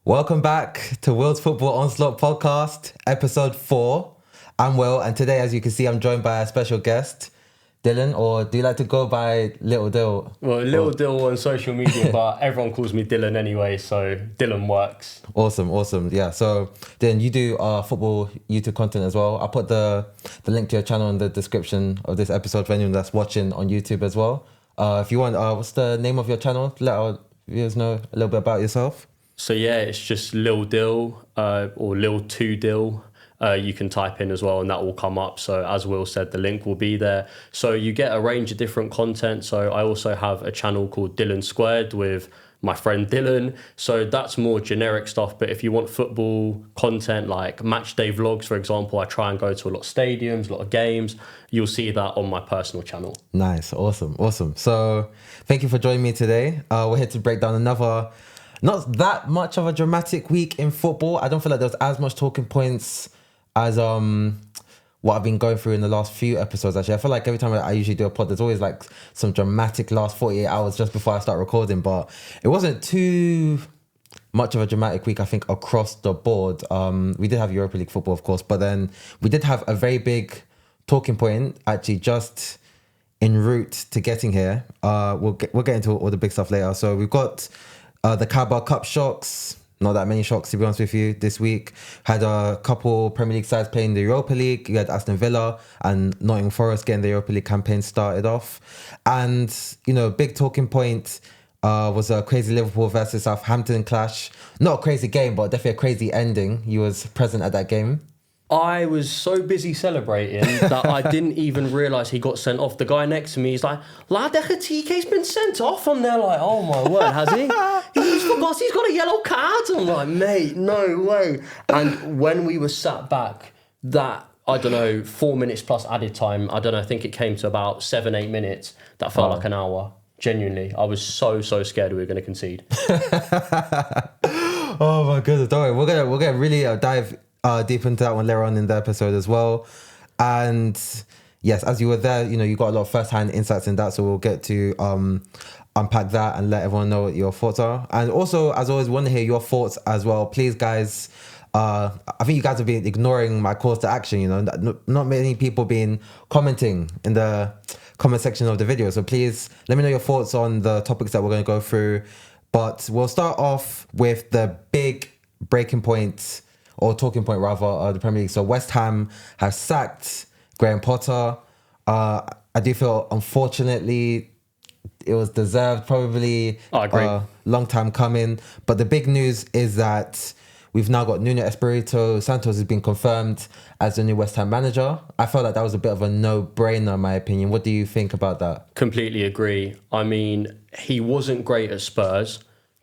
Welcome back to World's Football Onslaught podcast, episode 4. I'm Will, and today, as you can see, I'm joined by a special guest, Dylan, or do you like to go by Little Dill? Well, Little Dill on social media, but everyone calls me Dylan anyway, so Dylan works. Awesome. Yeah, so Dylan, you do football YouTube content as well. I'll put the link to your channel in the description of this episode for anyone that's watching on YouTube as well. If you want, what's the name of your channel? Let our viewers know a little bit about yourself. So yeah, it's just Lil Dill or Lil 2 Dill. You can type in as well and that will come up. So as Will said, the link will be there. So you get a range of different content. So I also have a channel called Dylan Squared with my friend Dylan. So that's more generic stuff. But if you want football content like match day vlogs, for example, I try and go to a lot of stadiums, a lot of games. You'll see that on my personal channel. Nice. Awesome. So thank you for joining me today. We're here to break down another, not that much of a dramatic week in football. I don't feel like there's as much talking points as what I've been going through in the last few episodes. Actually, I feel like every time I usually do a pod, there's always like some dramatic last 48 hours just before I start recording, but it wasn't too much of a dramatic week, I think, across the board. We did have Europa League football, of course, but then we did have a very big talking point actually just en route to getting here. We'll get into all the big stuff later. So we've got the Carabao Cup shocks. Not that many shocks, to be honest with you, this week. Had a couple Premier League sides playing the Europa League. You had Aston Villa and Nottingham Forest getting the Europa League campaign started off. And, big talking point was a crazy Liverpool versus Southampton clash. Not a crazy game, but definitely a crazy ending. You was present at that game. I was so busy celebrating that I didn't even realise he got sent off. The guy next to me is like, lad, Ekitike's been sent off. I'm there like, oh my word, has he? He's forgot he's got a yellow card. I'm like, mate, no way. And when we were sat back, that, 4 minutes plus added time, I think it came to about 7-8 minutes. That felt like an hour. Genuinely, I was so scared we were going to concede. Oh my goodness, don't worry. We're gonna really dive deep into that one later on in the episode as well. And yes, as you were there, you got a lot of first-hand insights in that, so we'll get to unpack that and let everyone know what your thoughts are. And also, as always, we want to hear your thoughts as well. Please, guys, I think you guys have been ignoring my calls to action. Not many people been commenting in the comment section of the video, so please let me know your thoughts on the topics that we're going to go through. But we'll start off with the big breaking point, or talking point rather, of the Premier League. So West Ham have sacked Graham Potter. I do feel, unfortunately, it was deserved, probably a long time coming. But the big news is that we've now got Nuno Espirito Santos has been confirmed as the new West Ham manager. I felt like that was a bit of a no-brainer, in my opinion. What do you think about that? Completely agree. I mean, he wasn't great at Spurs,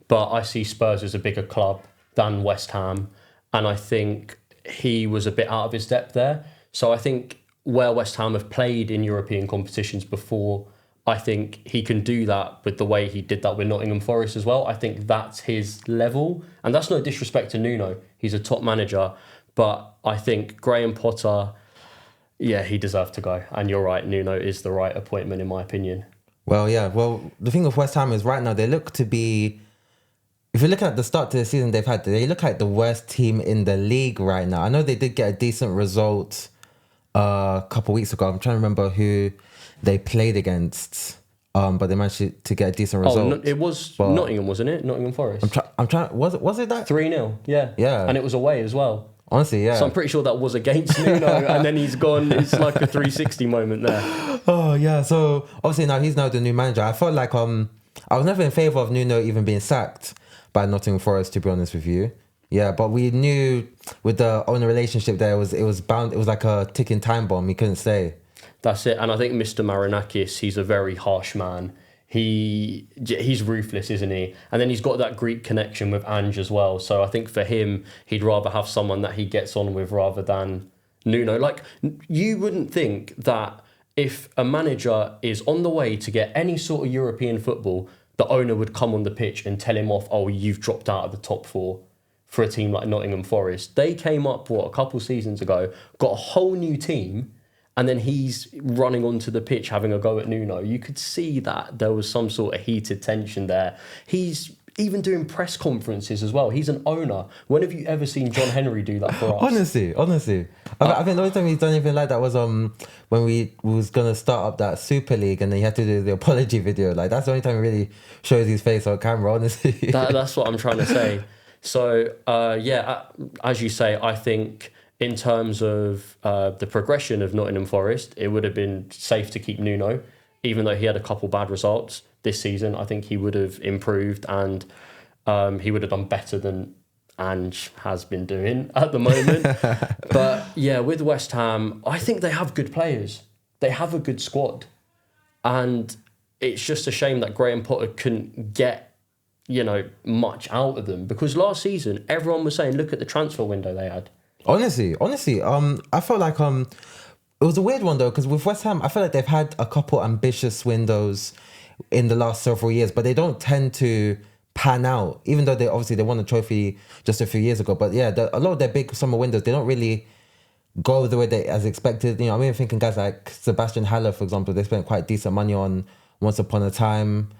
but I see Spurs as a bigger club than West Ham. And I think he was a bit out of his depth there. So I think where West Ham have played in European competitions before, I think he can do that with the way he did that with Nottingham Forest as well. I think that's his level. And that's no disrespect to Nuno. He's a top manager. But I think Graham Potter, yeah, he deserved to go. And you're right, Nuno is the right appointment in my opinion. Well, yeah. Well, the thing with West Ham is right now they look to be... If you're looking at the start to the season they've had, they look like the worst team in the league right now. I know they did get a decent result a couple of weeks ago. I'm trying to remember who they played against, but they managed to get a decent result. Oh, it was Nottingham, wasn't it? Nottingham Forest. I'm trying. Was it that 3-0? Yeah. And it was away as well. Honestly, yeah. So I'm pretty sure that was against Nuno, and then he's gone. It's like a 360 moment there. Oh yeah. So obviously now he's the new manager. I felt like I was never in favour of Nuno even being sacked by Nottingham Forest, to be honest with you. Yeah, but we knew with the owner relationship there, it was bound. It was like a ticking time bomb. He couldn't stay. That's it. And I think Mr. Marinakis, he's a very harsh man. He's ruthless, isn't he? And then he's got that Greek connection with Ange as well. So I think for him, he'd rather have someone that he gets on with rather than Nuno. Like, you wouldn't think that if a manager is on the way to get any sort of European football, the owner would come on the pitch and tell him off, oh, you've dropped out of the top 4 for a team like Nottingham Forest. They came up, a couple seasons ago, got a whole new team, and then he's running onto the pitch having a go at Nuno. You could see that there was some sort of heated tension there. He's even doing press conferences as well. He's an owner. When have you ever seen John Henry do that for us? Honestly. I think the only time he's done anything like that was when we was gonna start up that Super League and then he had to do the apology video. Like that's the only time he really shows his face on camera. Honestly, that's what I'm trying to say. So as you say, I think in terms of the progression of Nottingham Forest, it would have been safe to keep Nuno, even though he had a couple bad results this season. I think he would have improved and he would have done better than Ange has been doing at the moment. But yeah, with West Ham, I think they have good players. They have a good squad. And it's just a shame that Graham Potter couldn't get, much out of them. Because last season, everyone was saying, look at the transfer window they had. Honestly, I felt like it was a weird one though, because with West Ham, I feel like they've had a couple ambitious windows in the last several years, but they don't tend to pan out, even though they won a trophy just a few years ago. But yeah, a lot of their big summer windows, they don't really go the way they as expected. I'm even thinking guys like Sebastian Haller, for example, they spent quite decent money on once upon a time.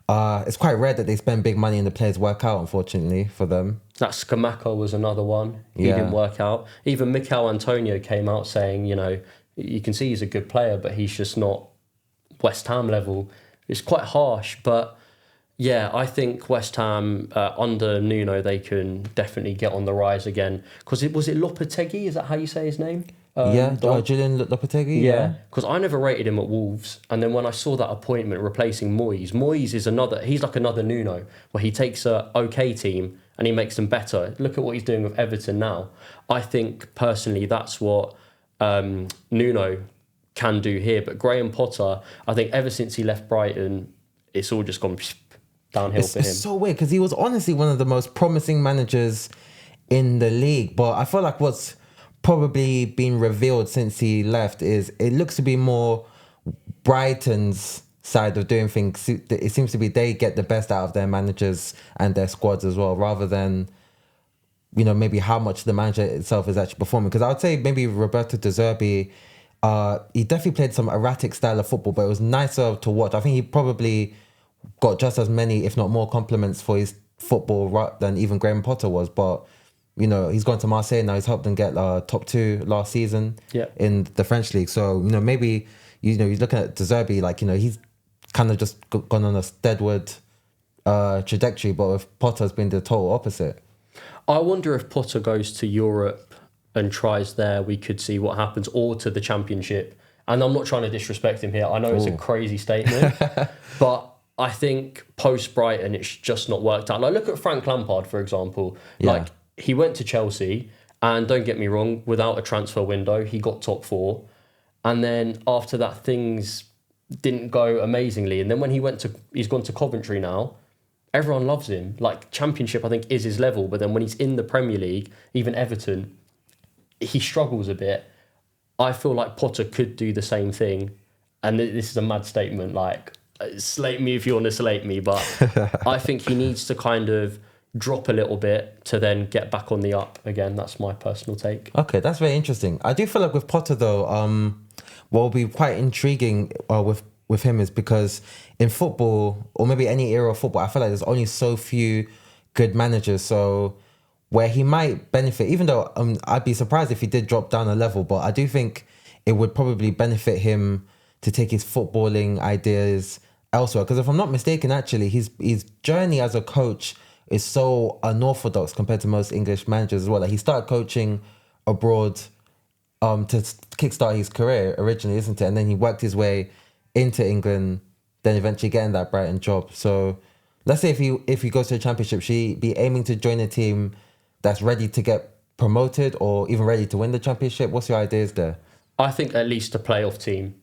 It's quite rare that they spend big money and the players work out, unfortunately, for them. That Scamacca was another one. He didn't work out. Even Mikel Antonio came out saying, you can see he's a good player, but he's just not West Ham level. It's quite harsh, but yeah, I think West Ham, under Nuno, they can definitely get on the rise again. Because was it Lopetegui? Is that how you say his name? Julian Lopetegui. Yeah, because I never rated him at Wolves, and then when I saw that appointment replacing Moyes is he's like another Nuno, where he takes a okay team and he makes them better. Look at what he's doing with Everton now. I think personally that's what Nuno can do here. But Graham Potter, I think ever since he left Brighton, it's all just gone downhill for him. It's so weird because he was honestly one of the most promising managers in the league, but I feel like what's probably been revealed since he left is it looks to be more Brighton's side of doing things. It seems to be they get the best out of their managers and their squads as well, rather than maybe how much the manager itself is actually performing. Because I would say maybe Roberto De Zerbi, he definitely played some erratic style of football, but it was nicer to watch. I think he probably got just as many, if not more, compliments for his football than even Graham Potter was. But he's gone to Marseille now. He's helped them get top 2 last season in the French league. So maybe he's looking at De Zerbi, he's kind of just gone on a steadward trajectory, but with Potter's been the total opposite. I wonder if Potter goes to Europe and tries there, we could see what happens, or to the Championship. And I'm not trying to disrespect him here. I know it's a crazy statement, but I think post Brighton, it's just not worked out. Like, look at Frank Lampard, for example. Like, he went to Chelsea, and don't get me wrong, without a transfer window, he got top 4. And then after that, things didn't go amazingly. And then when he's gone to Coventry now, everyone loves him. Like, Championship, I think, is his level. But then when he's in the Premier League, even Everton, he struggles a bit. I feel like Potter could do the same thing. And this is a mad statement, like, slate me if you want to slate me, but I think he needs to kind of drop a little bit to then get back on the up again. That's my personal take. Okay, that's very interesting. I do feel like with Potter though, what will be quite intriguing with him is because in football, or maybe any era of football, I feel like there's only so few good managers. So where he might benefit, even though I'd be surprised if he did drop down a level, but I do think it would probably benefit him to take his footballing ideas elsewhere. Because if I'm not mistaken, actually, his journey as a coach is so unorthodox compared to most English managers as well. Like, he started coaching abroad to kickstart his career originally, isn't it? And then he worked his way into England, then eventually getting that Brighton job. So let's say if he goes to the Championship, should he be aiming to join a team that's ready to get promoted or even ready to win the Championship? What's your ideas there? I think at least a playoff team.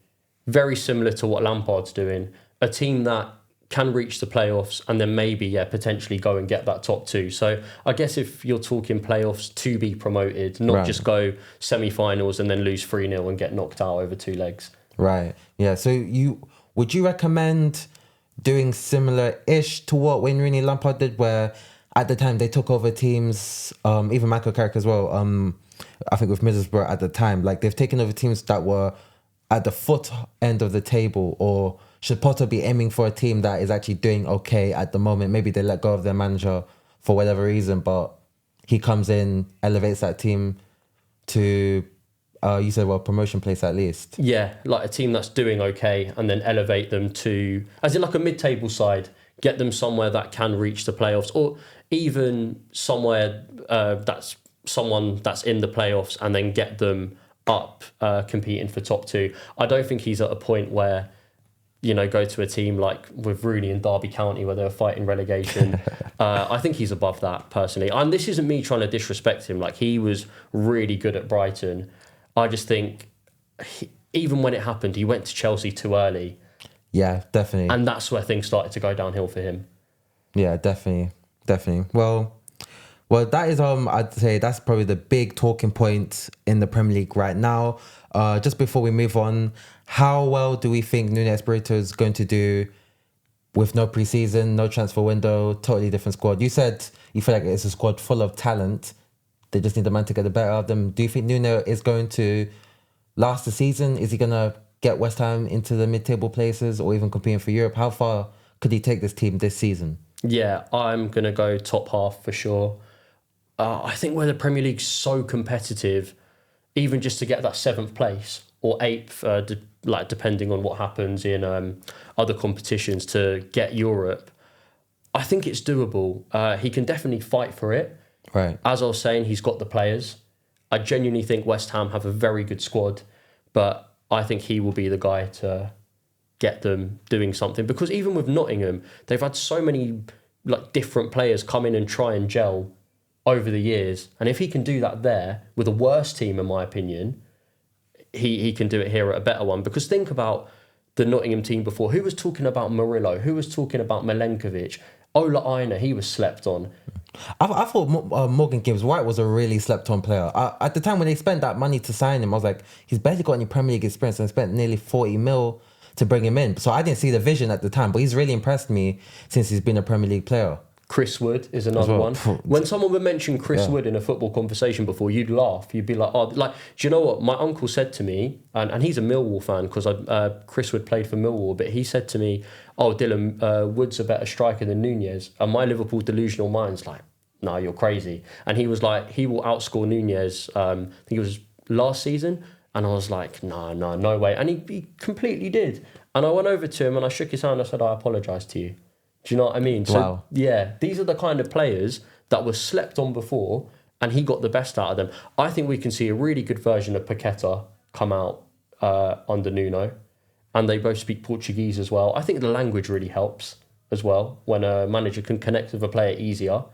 Very similar to what Lampard's doing. A team that can reach the playoffs and then maybe, potentially go and get that top 2. So I guess if you're talking playoffs to be promoted, not just go semi-finals and then lose 3-0 and get knocked out over 2 legs. Right. Yeah. So would you recommend doing similar-ish to what Wayne Rooney and Lampard did, where at the time they took over teams, even Michael Carrick as well, I think with Middlesbrough at the time, like they've taken over teams that were at the foot end of the table or should Potter be aiming for a team that is actually doing okay at the moment? Maybe they let go of their manager for whatever reason, but he comes in, elevates that team to, you said, well, promotion place at least. Yeah, like a team that's doing okay and then elevate them to, as in like a mid-table side, get them somewhere that can reach the playoffs, or even somewhere that's someone that's in the playoffs and then get them up competing for top two. I don't think he's at a point where, you know, go to a team like with Rooney and Derby County where they were fighting relegation. I think he's above that personally. And this isn't me trying to disrespect him. Like, he was really good at Brighton. I just think even when it happened, he went to Chelsea too early. Yeah, definitely. And that's where things started to go downhill for him. Yeah, definitely. Well, that is I'd say that's probably the big talking point in the Premier League right now. Just before we move on, how well do we think Nuno Espirito is going to do with no preseason, no transfer window, totally different squad? You said you feel like it's a squad full of talent. They just need the man to get the better of them. Do you think Nuno is going to last the season? Is he going to get West Ham into the mid-table places or even competing for Europe? How far could he take this team this season? Yeah, I'm going to go top half for sure. I think where the Premier League's so competitive, even just to get that 7th place or 8th, depending on what happens in other competitions to get Europe, I think it's doable. He can definitely fight for it. Right. As I was saying, he's got the players. I genuinely think West Ham have a very good squad, but I think he will be the guy to get them doing something. Because even with Nottingham, they've had so many like different players come in and try and gel over the years. And if he can do that there with a worse team, in my opinion, he can do it here at a better one. Because think about the Nottingham team before. Who was talking about Murillo? Who was talking about Milenkovic? Ola Aina, he was slept on. I thought Morgan Gibbs-White was a really slept-on player. At the time when they spent that money to sign him, I was like, he's barely got any Premier League experience and spent nearly 40 mil to bring him in. So I didn't see the vision at the time, but he's really impressed me since he's been a Premier League player. Chris Wood is another one. When someone would mention Chris Wood in a football conversation before, you'd laugh. You'd be like, oh, like, do you know what? My uncle said to me, and he's a Millwall fan because Chris Wood played for Millwall, but he said to me, oh, Dylan, Wood's a better striker than Nunez. And my Liverpool delusional mind's like, no, you're crazy. And he was like, he will outscore Nunez, I think it was last season. And I was like, no way. And he completely did. And I went over to him and I shook his hand and I said, I apologise to you. Do you know what I mean? So, wow. Yeah, these are the kind of players that were slept on before and he got the best out of them. I think we can see a really good version of Paqueta come out under Nuno. And they both speak Portuguese as well. I think the language really helps as well when a manager can connect with a player easier.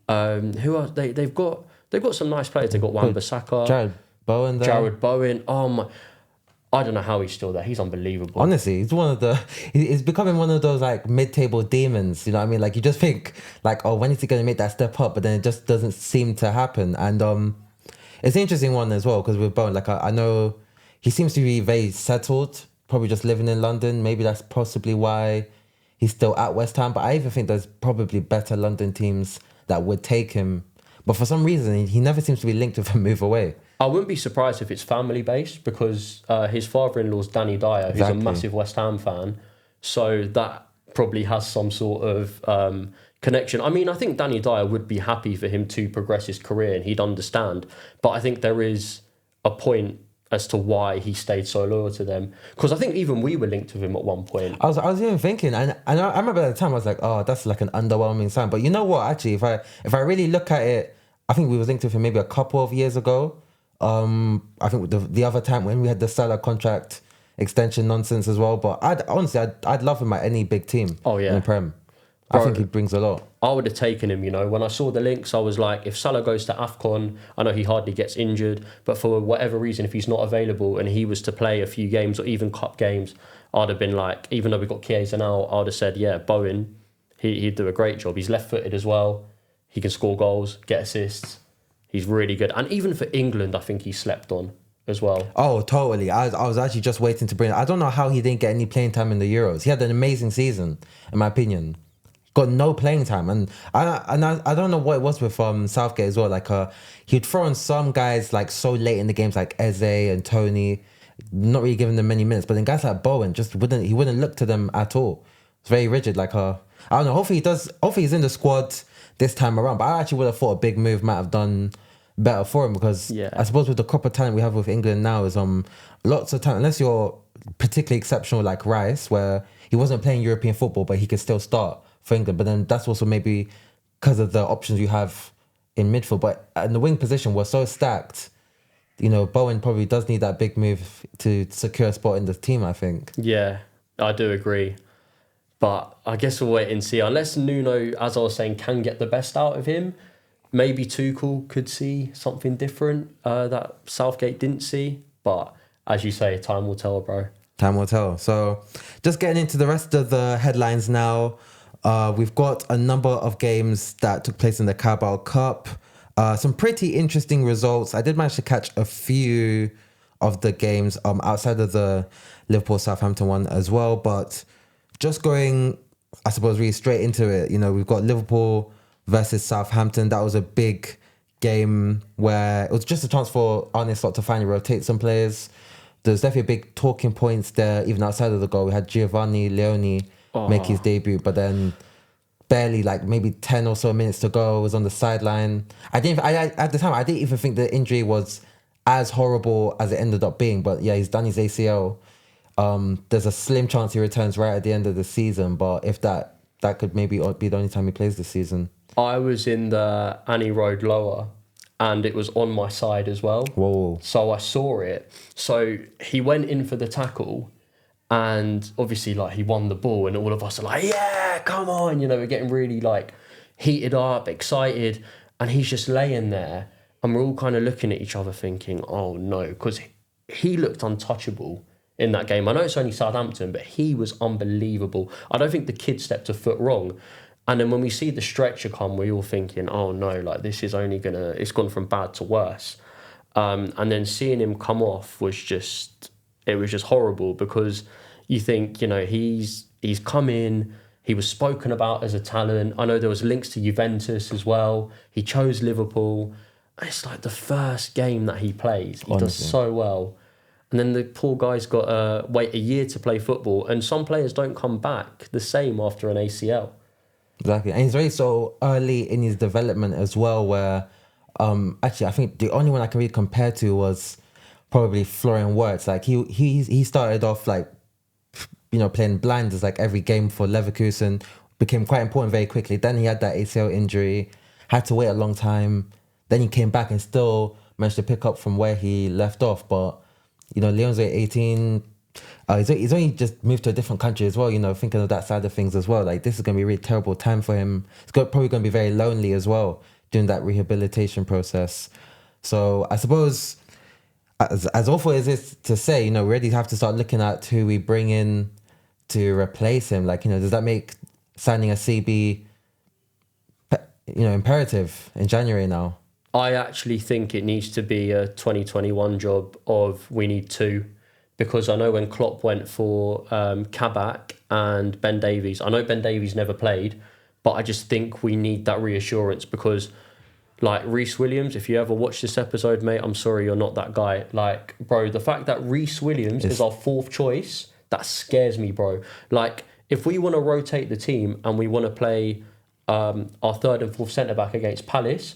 Who are they? They've got some nice players. They've got Wan-Bissaka, Jared Bowen there. Jared Bowen. Oh my! I don't know how he's still there. He's unbelievable. Honestly, he's becoming one of those like mid-table demons. You know what I mean? Like you just think like, oh, when is he going to make that step up? But then it just doesn't seem to happen. And it's an interesting one as well because with Bowen, like I know he seems to be very settled. Probably just living in London. Maybe that's possibly why he's still at West Ham. But I even think there's probably better London teams that would take him. But for some reason, he never seems to be linked with a move away. I wouldn't be surprised if it's family-based because his father-in-law's Danny Dyer, who's a massive West Ham fan. So that probably has some sort of connection. I mean, I think Danny Dyer would be happy for him to progress his career and he'd understand. But I think there is a point as to why he stayed so loyal to them. Because I think even we were linked with him at one point. I was even thinking, and I remember at the time I was like, oh, that's like an underwhelming sign. But you know what? Actually, if I really look at it, I think we was linked with him maybe a couple of years ago. I think the other time when we had the Salah contract extension nonsense as well. But I'd love him at any big team. Oh yeah, in the Prem. Bro, I think he brings a lot. I would have taken him, you know. When I saw the links, I was like, if Salah goes to AFCON, I know he hardly gets injured, but for whatever reason, if he's not available and he was to play a few games or even cup games, I'd have been like, even though we got Chiesa now, I'd have said, yeah, Bowen, he'd do a great job. He's left-footed as well. He can score goals, get assists. He's really good. And even for England, I think he slept on as well. Oh, totally. I was actually just waiting to bring it. I don't know how he didn't get any playing time in the Euros. He had an amazing season, in my opinion. Got no playing time, and I don't know what it was with Southgate as well. Like he'd throw in some guys like so late in the games, like Eze and Tony, not really giving them many minutes. But then guys like Bowen just wouldn't look to them at all. It's very rigid. Like I don't know. Hopefully he does. Hopefully he's in the squad this time around. But I actually would have thought a big move might have done better for him, because I suppose with the crop of talent we have with England now is lots of talent. Unless you're particularly exceptional like Rice, where he wasn't playing European football but he could still start for England. But then that's also maybe because of the options you have in midfield. But in the wing position, we're so stacked. You know, Bowen probably does need that big move to secure a spot in the team, I think. Yeah, I do agree. But I guess we'll wait and see. Unless Nuno, as I was saying, can get the best out of him, maybe Tuchel could see something different that Southgate didn't see. But as you say, time will tell, bro. Time will tell. So just getting into the rest of the headlines now. We've got a number of games that took place in the Carabao Cup. Some pretty interesting results. I did manage to catch a few of the games outside of the Liverpool-Southampton one as well. But just going, I suppose, really straight into it, you know, we've got Liverpool versus Southampton. That was a big game where it was just a chance for Onslaught to finally rotate some players. There's definitely a big talking points there, even outside of the goal. We had Giovanni Leone make his debut, but then barely, like maybe 10 or so minutes to go, was on the sideline. At the time, I didn't even think the injury was as horrible as it ended up being. But yeah, he's done his ACL. There's a slim chance he returns right at the end of the season, but if that could maybe be the only time he plays this season. I was in the Annie Road lower, and it was on my side as well. Whoa. So I saw it. So he went in for the tackle, and obviously, like, he won the ball, and all of us are like, yeah, come on. You know, we're getting really, like, heated up, excited, and he's just laying there, and we're all kind of looking at each other thinking, oh, no, because he looked untouchable in that game. I know it's only Southampton, but he was unbelievable. I don't think the kid stepped a foot wrong. And then when we see the stretcher come, we're all thinking, oh no, like this is only it's gone from bad to worse. And then seeing him come off was just horrible, because you think, you know, he's come in, he was spoken about as a talent. I know there was links to Juventus as well. He chose Liverpool. It's like the first game that he plays. He does so well. And then the poor guy's got to wait a year to play football. And some players don't come back the same after an ACL. Exactly. And he's very so early in his development as well, where actually I think the only one I can really compare to was probably Florian Wirtz. Like he started off like, you know, playing blinders like every game for Leverkusen, became quite important very quickly. Then he had that ACL injury, had to wait a long time. Then he came back and still managed to pick up from where he left off. But, you know, Leon's 18. He's only just moved to a different country as well, you know, thinking of that side of things as well. Like, this is going to be a really terrible time for him. It's probably going to be very lonely as well during that rehabilitation process. So I suppose, as awful as it's to say, you know, we really have to start looking at who we bring in to replace him. Like, you know, does that make signing a CB, you know, imperative in January now? I actually think it needs to be a 2021 job of we need two. Because I know when Klopp went for Kabak and Ben Davies, I know Ben Davies never played, but I just think we need that reassurance, because, like, Reece Williams, if you ever watch this episode, mate, I'm sorry you're not that guy. Like, bro, the fact that Reece Williams is our fourth choice, that scares me, bro. Like, if we want to rotate the team and we want to play our third and fourth centre-back against Palace,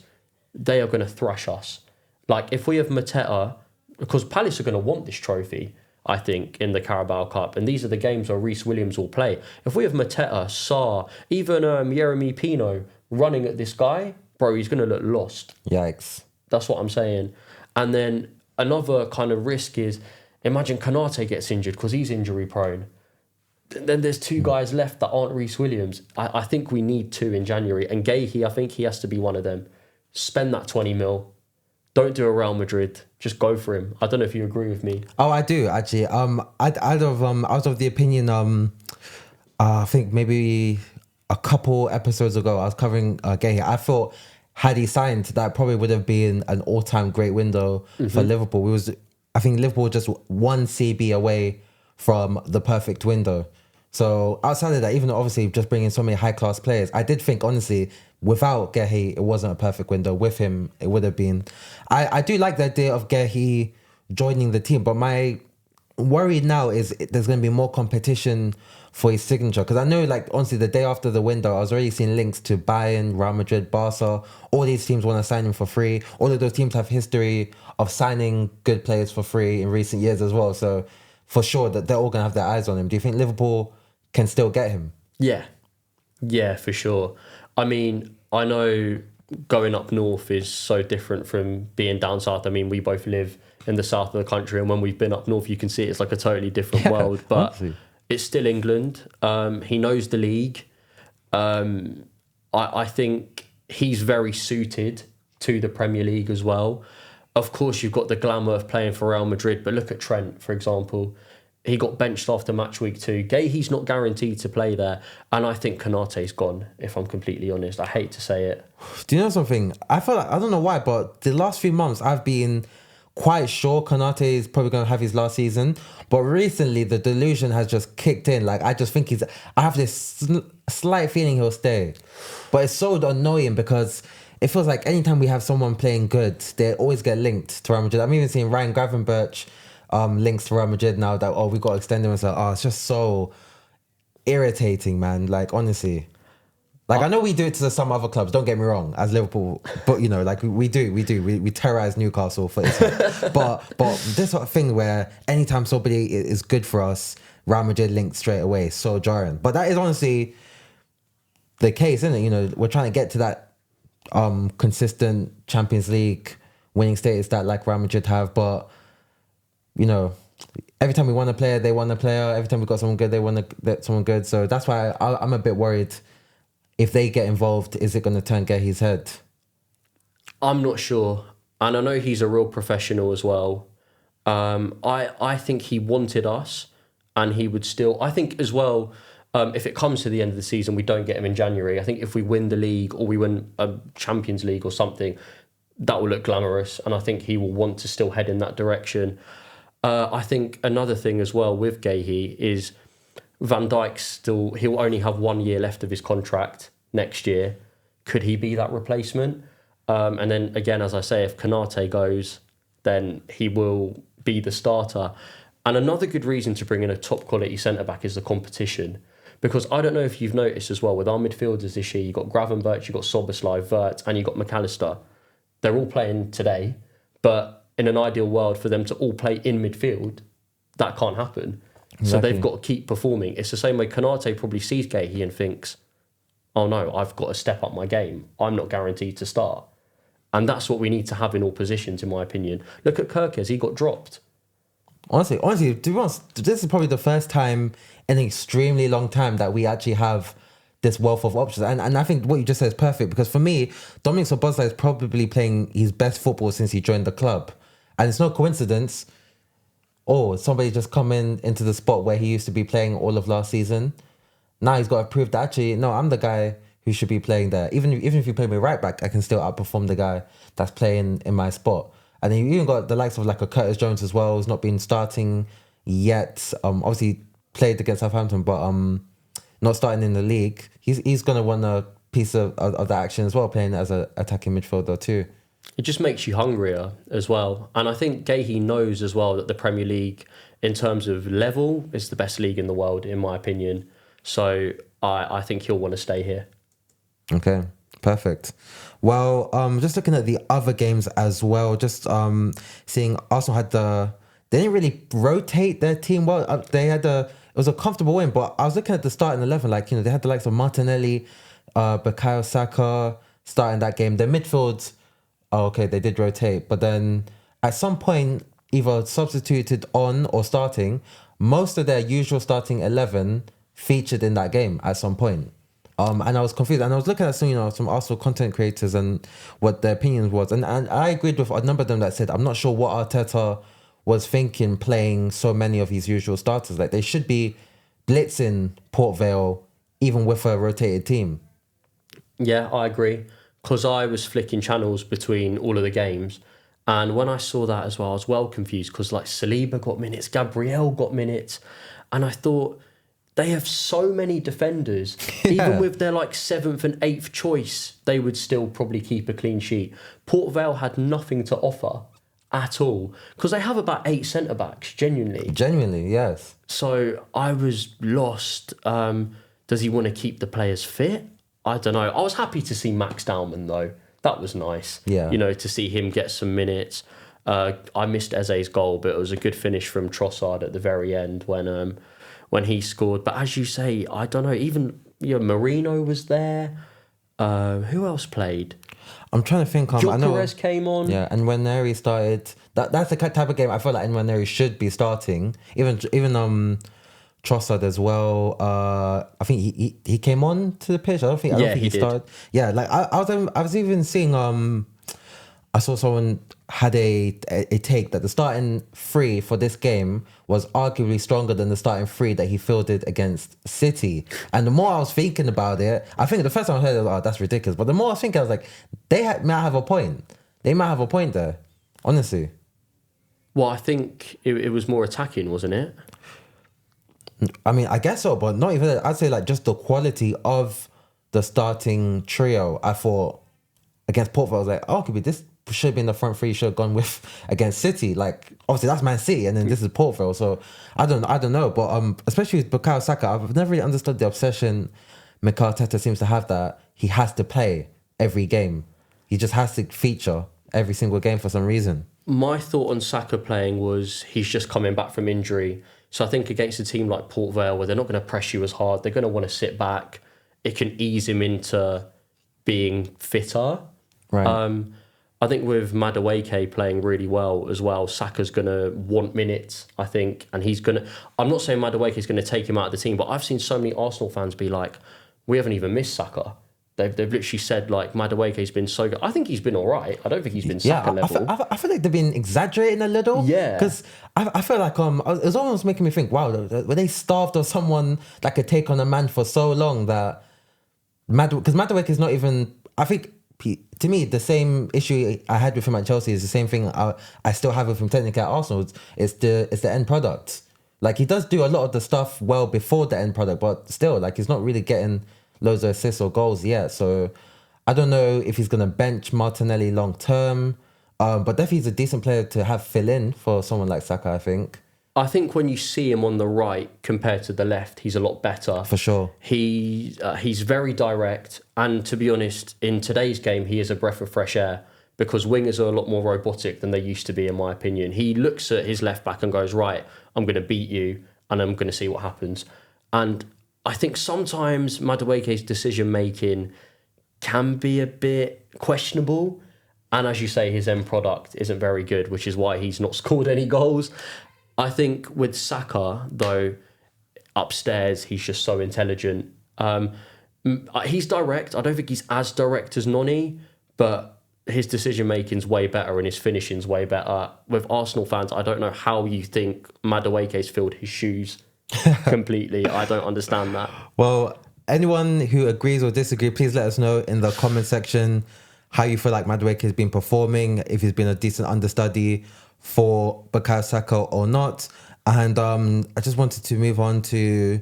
they are going to thrash us. Like, if we have Mateta, because Palace are going to want this trophy, I think, in the Carabao Cup. And these are the games where Reece Williams will play. If we have Mateta, Sarr, even Yeremy Pino running at this guy, bro, he's going to look lost. Yikes. That's what I'm saying. And then another kind of risk is, imagine Konate gets injured because he's injury prone. Then there's two guys left that aren't Reece Williams. I think we need two in January. And Gahey, I think he has to be one of them. Spend that 20 mil. Don't do a Real Madrid. Just go for him. I don't know if you agree with me. Oh, I do actually. I was of the opinion. I think maybe a couple episodes ago, I was covering Gahey. I thought had he signed, that probably would have been an all-time great window for Liverpool. I think Liverpool just one CB away from the perfect window. So outside of that, even though obviously just bringing so many high-class players, I did think, honestly, without Gahey, it wasn't a perfect window. With him, it would have been. I do like the idea of Gahey joining the team, but my worried now is there's going to be more competition for his signature. Because I know, like, honestly, the day after the window, I was already seeing links to Bayern, Real Madrid, Barca. All these teams want to sign him for free. All of those teams have history of signing good players for free in recent years as well. So for sure that they're all going to have their eyes on him. Do you think Liverpool can still get him? Yeah, for sure. I mean, I know going up north is so different from being down south. I mean, we both live in the south of the country, and when we've been up north, you can see it's like a totally different world. But honestly. It's still England. He knows the league. I think he's very suited to the Premier League as well. Of course, you've got the glamour of playing for Real Madrid, but look at Trent, for example. He got benched after match week 2. He's not guaranteed to play there. And I think Konate's gone, if I'm completely honest. I hate to say it. Do you know something? I feel like, I don't know why, but the last few months I've been quite sure Konate is probably going to have his last season. But recently the delusion has just kicked in. Like, I just think I have this slight feeling he'll stay. But it's so annoying because it feels like anytime we have someone playing good, they always get linked to Real Madrid. I'm even seeing Ryan Gravenberch links to Real Madrid now that, we got to extend him. It's like, it's just so irritating, man. Like, honestly. Like, I know we do it to some other clubs, don't get me wrong, as Liverpool, but, you know, like, we terrorise Newcastle for it. but this sort of thing where anytime somebody is good for us, Real Madrid linked straight away, so jarring. But that is honestly the case, isn't it? You know, we're trying to get to that consistent Champions League winning status that, like, Real Madrid have, but, you know, every time we want a player, they want a player. Every time we got someone good, they want to get someone good. So that's why I'm a bit worried. If they get involved, is it going to turn Gehi's head? I'm not sure. And I know he's a real professional as well. I think he wanted us, and he would still... I think as well, if it comes to the end of the season, we don't get him in January. I think if we win the league or we win a Champions League or something, that will look glamorous. And I think he will want to still head in that direction. I think another thing as well with Gehi is... Van Dijk's he'll only have 1 year left of his contract next year. Could he be that replacement? And then again, as I say, if Konate goes, then he will be the starter. And another good reason to bring in a top quality centre-back is the competition. Because I don't know if you've noticed as well, with our midfielders this year, you've got Gravenberch, you've got Soboslai, Vert, and you've got McAllister. They're all playing today, but in an ideal world for them to all play in midfield, that can't happen. Exactly. So they've got to keep performing. It's the same way Konate probably sees Gehi and thinks, oh no, I've got to step up my game. I'm not guaranteed to start. And that's what we need to have in all positions, in my opinion. Look at Kirkes, he got dropped. Honestly, to be honest, this is probably the first time in an extremely long time that we actually have this wealth of options. And I think what you just said is perfect, because for me, Dominic Szoboszlai is probably playing his best football since he joined the club. And it's no coincidence, somebody just come into the spot where he used to be playing all of last season. Now he's got to prove that actually, no, I'm the guy who should be playing there. Even if you play me right back, I can still outperform the guy that's playing in my spot. And then you even got the likes of like a Curtis Jones as well, who's not been starting yet. Obviously played against Southampton, but not starting in the league. He's going to want a piece of that action as well, playing as an attacking midfielder too. It just makes you hungrier as well. And I think Gehi knows as well that the Premier League, in terms of level, is the best league in the world, in my opinion. So I think he'll want to stay here. Okay, perfect. Well, just looking at the other games as well, just seeing Arsenal they didn't really rotate their team well. It was a comfortable win, but I was looking at the starting 11, like, you know, they had the likes of Martinelli, Bukayo Saka starting that game. Their midfield, they did rotate, but then at some point, either substituted on or starting, most of their usual starting 11 featured in that game at some point. And I was confused, and I was looking at some Arsenal content creators and what their opinions was, and I agreed with a number of them that said, I'm not sure what Arteta was thinking playing so many of his usual starters. Like, they should be blitzing Port Vale even with a rotated team. Yeah, I agree, because I was flicking channels between all of the games, and when I saw that as well, I was well confused, because like Saliba got minutes, Gabriel got minutes, and I thought, they have so many defenders. Yeah. Even with their like 7th and 8th choice, they would still probably keep a clean sheet. Port Vale had nothing to offer, at all because they have about 8 centre backs. Genuinely, yes. So I was lost. Does he want to keep the players fit? I don't know. I was happy to see Max Dowman though. That was nice. Yeah. You know, to see him get some minutes. I missed Eze's goal, but it was a good finish from Trossard at the very end when he scored. But as you say, I don't know. Even Marino was there. Who else played? I'm trying to think. I know Gyökeres came on. Yeah, and when Neri started, that's the type of game I feel like Neri should be starting. Even Trossard as well. I think he came on to the pitch. I don't think he started. Yeah, like I was even seeing. I saw someone had a take that the starting three for this game was arguably stronger than the starting three that he fielded against City. And the more I was thinking about it, I think the first time I heard it, oh, that's ridiculous. But the more I was thinking, I was like, might have a point. They might have a point there, honestly. Well, I think it was more attacking, wasn't it? I mean, I guess so, but not even that. I'd say like just the quality of the starting trio. I thought against Port Vale, I was like, oh, it could be this. Should have been the front three. Should have gone with against City. Like obviously that's Man City, and then this is Port Vale. So I don't know. But especially with Bukayo Saka, I've never really understood the obsession Mikel Arteta seems to have that he has to play every game. He just has to feature every single game for some reason. My thought on Saka playing was he's just coming back from injury. So I think against a team like Port Vale, where they're not going to press you as hard, they're going to want to sit back. It can ease him into being fitter. Right. I think with Madueke playing really well as well, Saka's going to want minutes, I think. And he's going to... I'm not saying Madueke is going to take him out of the team, but I've seen so many Arsenal fans be like, we haven't even missed Saka. They've literally said, like, Madueke's been so good. I think he's been all right. I don't think he's been Saka level. I feel like they've been exaggerating a little. Yeah. Because I feel like it was almost making me think, wow, were they starved of someone that could take on a man for so long that... Because Madueke is not even... I think... To me, the same issue I had with him at Chelsea is the same thing I still have with him technically at Arsenal. It's the end product. Like he does do a lot of the stuff well before the end product, but still, like he's not really getting loads of assists or goals yet. So I don't know if he's gonna bench Martinelli long term. But definitely he's a decent player to have fill in for someone like Saka, I think. I think when you see him on the right compared to the left, he's a lot better. For sure. He's very direct. And to be honest, in today's game, he is a breath of fresh air because wingers are a lot more robotic than they used to be, in my opinion. He looks at his left back and goes, right, I'm going to beat you and I'm going to see what happens. And I think sometimes Madueke's decision-making can be a bit questionable. And as you say, his end product isn't very good, which is why he's not scored any goals. I think with Saka, though, upstairs, he's just so intelligent. He's direct. I don't think he's as direct as Noni, but his decision-making's way better and his finishing's way better. With Arsenal fans, I don't know how you think Madueke's filled his shoes completely. I don't understand that. Well, anyone who agrees or disagrees, please let us know in the comment section how you feel like Madueke has been performing, if he's been a decent understudy for Bukayo Saka or not. And I just wanted to move on to...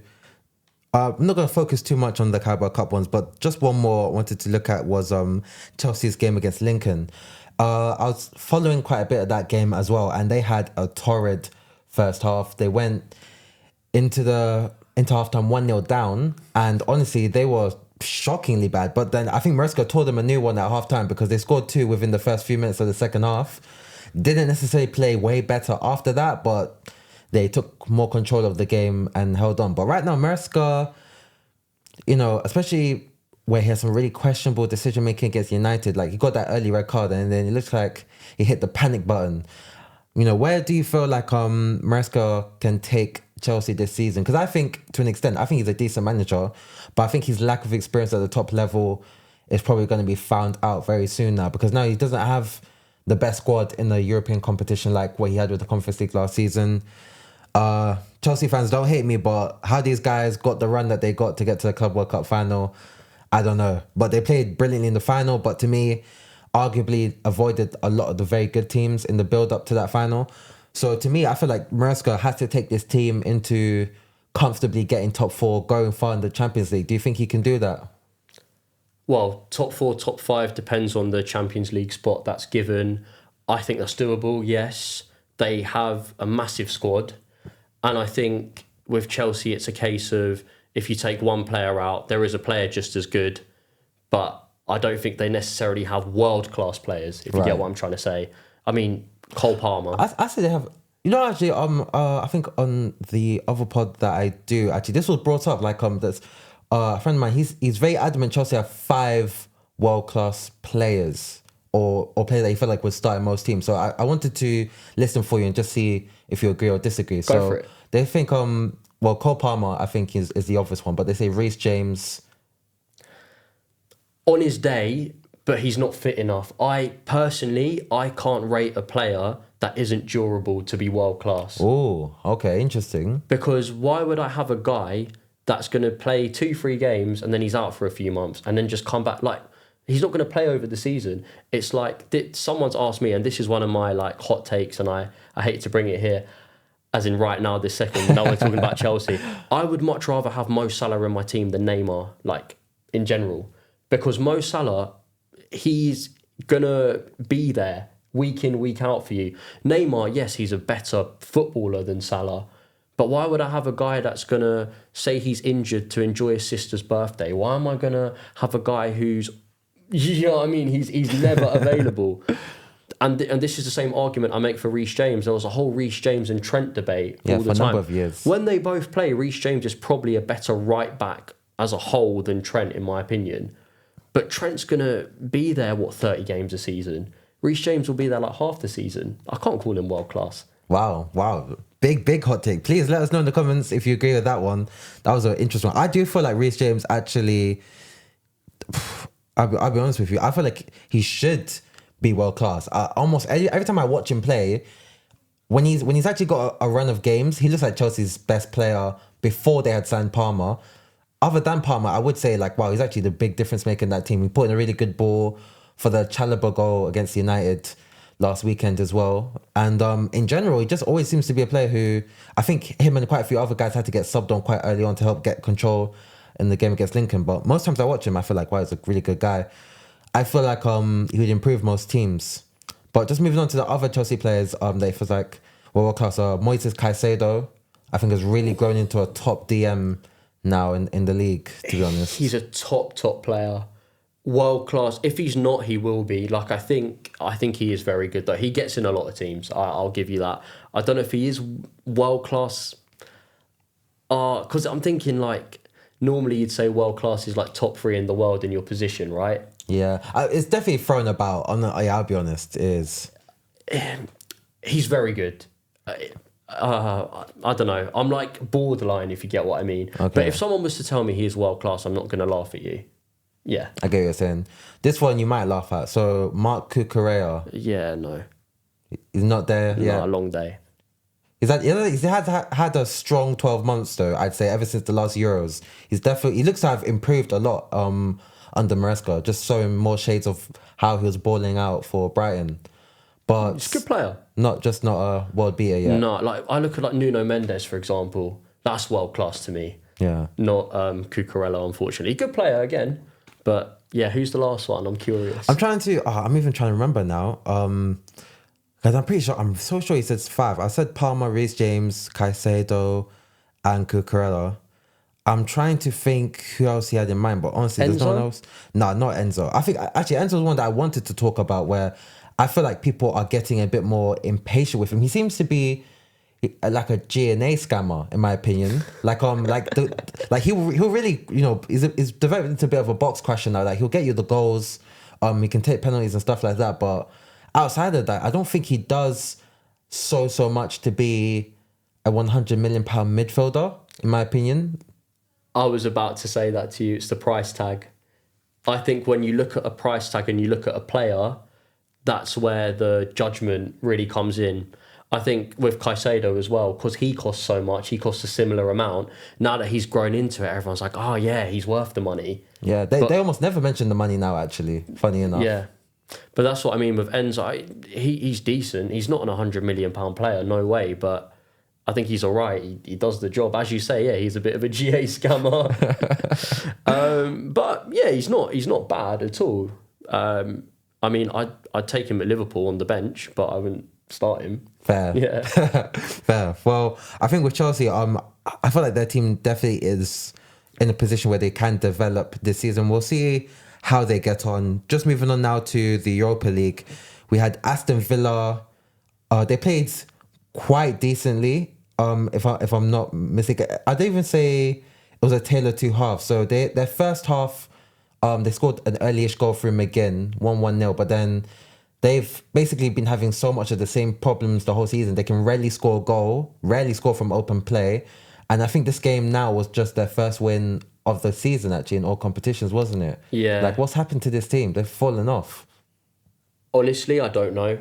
I'm not going to focus too much on the Carabao Cup ones, but just one more I wanted to look at was Chelsea's game against Lincoln. I was following quite a bit of that game as well, and they had a torrid first half. They went into halftime 1-0 down, and honestly, they were shockingly bad. But then I think Maresca taught them a new one at halftime because they scored 2 within the first few minutes of the second half. Didn't necessarily play way better after that, but they took more control of the game and held on. But right now, Maresca, especially where he has some really questionable decision-making against United, like he got that early red card and then it looks like he hit the panic button. Where do you feel like Maresca can take Chelsea this season? Because I think, to an extent, I think he's a decent manager, but I think his lack of experience at the top level is probably going to be found out very soon now, because now he doesn't have the best squad in the European competition like what he had with the Conference League last season. Chelsea fans, don't hate me, but how these guys got the run that they got to get to the Club World Cup final, I don't know. But they played brilliantly in the final, but to me, arguably avoided a lot of the very good teams in the build-up to that final. So to me, I feel like Maresca has to take this team into comfortably getting top 4, going far in the Champions League. Do you think he can do that? Well, top 4, top 5 depends on the Champions League spot that's given. I think that's doable, yes. They have a massive squad. And I think with Chelsea, it's a case of if you take one player out, there is a player just as good. But I don't think they necessarily have world-class players, if you get what I'm trying to say. I mean, Cole Palmer. I say they have... actually, I think on the other pod that I do, actually, this was brought up, like, there's a friend of mine, he's very adamant Chelsea have 5 world-class players or players that he felt like would start in most teams. So I wanted to listen for you and just see if you agree or disagree. Go for it. They think, Cole Palmer, I think, is the obvious one, but they say Reece James... On his day, but he's not fit enough. I can't rate a player that isn't durable to be world class. Oh, okay, interesting. Because why would I have a guy that's going to play 2-3 games and then he's out for a few months and then just come back? Like, he's not going to play over the season. It's like someone's asked me, and this is one of my like hot takes, and I hate to bring it here, as in right now, this second. Now we're talking about Chelsea. I would much rather have Mo Salah in my team than Neymar, like in general. Because Mo Salah, he's going to be there week in, week out for you. Neymar, yes, he's a better footballer than Salah. But why would I have a guy that's going to say he's injured to enjoy his sister's birthday? Why am I going to have a guy who's, you know what I mean? He's never available. And this is the same argument I make for Reece James. There was a whole Reece James and Trent debate all the time. For a number of years. When they both play, Reece James is probably a better right back as a whole than Trent, in my opinion. But Trent's going to be there, 30 games a season. Reece James will be there like half the season. I can't call him world class. Wow. Big hot take. Please let us know in the comments if you agree with that one. That was an interesting one. I do feel like Reece James actually... I'll be honest with you. I feel like he should be world class. Almost every time I watch him play, when he's actually got a run of games, he looks like Chelsea's best player before they had signed Palmer. Other than Palmer, I would say, like, wow, he's actually the big difference maker in that team. He put in a really good ball for the Chalobah goal against United last weekend as well. And in general, he just always seems to be a player who, I think him and quite a few other guys had to get subbed on quite early on to help get control in the game against Lincoln. But most times I watch him, I feel like, wow, he's a really good guy. I feel like he would improve most teams. But just moving on to the other Chelsea players, they feel like, world class. Moises Caicedo, I think, has really grown into a top DM now in the league, to be honest. He's a top player. World class. If he's not, he will be. Like, I think he is very good though. He gets in a lot of teams. I'll give you that. I don't know if he is world class. Because I'm thinking, like, normally you'd say world class is like top 3 in the world in your position, right? Yeah, it's definitely thrown about. I'll be honest, he's very good. I don't know. I'm like borderline, if you get what I mean. Okay. But if someone was to tell me he is world class, I'm not going to laugh at you. Yeah. I get what you're saying. This one you might laugh at. So Mark Cucurella. Yeah, no. He's not there yet. No, a long day. He's had a strong 12 months though, I'd say, ever since the last Euros. He looks to have improved a lot under Maresca, just showing more shades of how he was balling out for Brighton. But he's a good player. Not a world beater yet. No, like I look at like Nuno Mendes, for example. That's world class to me. Yeah. Not Cucurella, unfortunately. Good player again. But yeah, who's the last one? I'm curious. I'm even trying to remember now. Because I'm so sure he says 5. I said Palmer, Reece James, Caicedo, and Cucurella. I'm trying to think who else he had in mind, but honestly, there's no one else. No, not Enzo. I think actually Enzo's one that I wanted to talk about, where I feel like people are getting a bit more impatient with him. He seems to be like a G&A scammer, in my opinion. He'll really, he's developed into a bit of a box crusher now. Like, he'll get you the goals. He can take penalties and stuff like that. But outside of that, I don't think he does so much to be a £100 million midfielder, in my opinion. I was about to say that to you. It's the price tag. I think when you look at a price tag and you look at a player, that's where the judgment really comes in. I think with Caicedo as well, because he costs so much, he costs a similar amount. Now that he's grown into it, everyone's like, oh yeah, he's worth the money. Yeah, they almost never mention the money now, actually, funny enough. Yeah, but that's what I mean with Enzo. He's decent. He's not an £100 million player, no way, but I think he's all right. He does the job. As you say, yeah, he's a bit of a GA scammer. But yeah, he's not bad at all. I mean, I'd take him at Liverpool on the bench, but I wouldn't start him. Fair. Yeah. Fair. Well, I think with Chelsea, I feel like their team definitely is in a position where they can develop this season. We'll see how they get on. Just moving on now to the Europa League. We had Aston Villa. They played quite decently. If I'm not mistaken, I'd even say it was a tale of two halves. So their first half, they scored an early-ish goal through McGinn, 1-0, but then they've basically been having so much of the same problems the whole season. They can rarely score a goal, rarely score from open play. And I think this game now was just their first win of the season, actually, in all competitions, wasn't it? Yeah. Like, what's happened to this team? They've fallen off. Honestly, I don't know.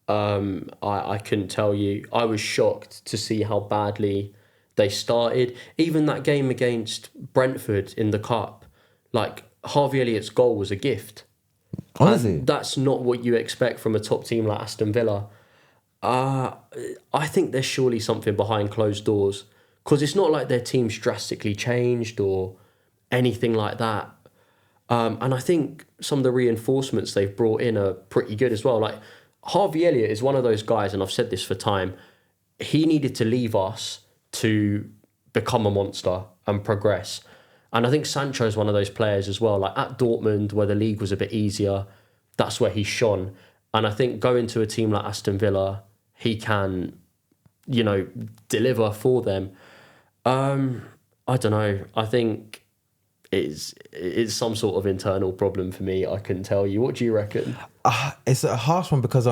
I couldn't tell you. I was shocked to see how badly they started. Even that game against Brentford in the Cup, like, Harvey Elliott's goal was a gift. Honestly. And that's not what you expect from a top team like Aston Villa. I think there's surely something behind closed doors, because it's not like their team's drastically changed or anything like that. And I think some of the reinforcements they've brought in are pretty good as well. Like, Harvey Elliott is one of those guys, and I've said this for time, he needed to leave us to become a monster and progress. And I think Sancho is one of those players as well. Like, at Dortmund, where the league was a bit easier, that's where he shone. And I think going to a team like Aston Villa, he can, deliver for them. I don't know. I think it's some sort of internal problem for me. I couldn't tell you. What do you reckon? It's a harsh one because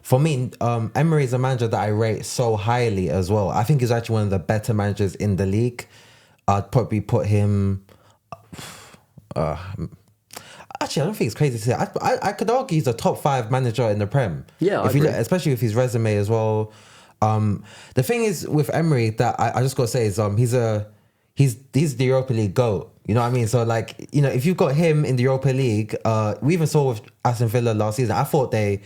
for me, Emery is a manager that I rate so highly as well. I think he's actually one of the better managers in the league. I'd probably put him. Actually, I don't think it's crazy to say. I could argue he's a top 5 manager in the Prem. Yeah, I if you agree. look, especially with his resume as well. The thing is with Emery that I just got to say is he's the Europa League GOAT. You know what I mean? So like, if you've got him in the Europa League, we even saw with Aston Villa last season. I thought they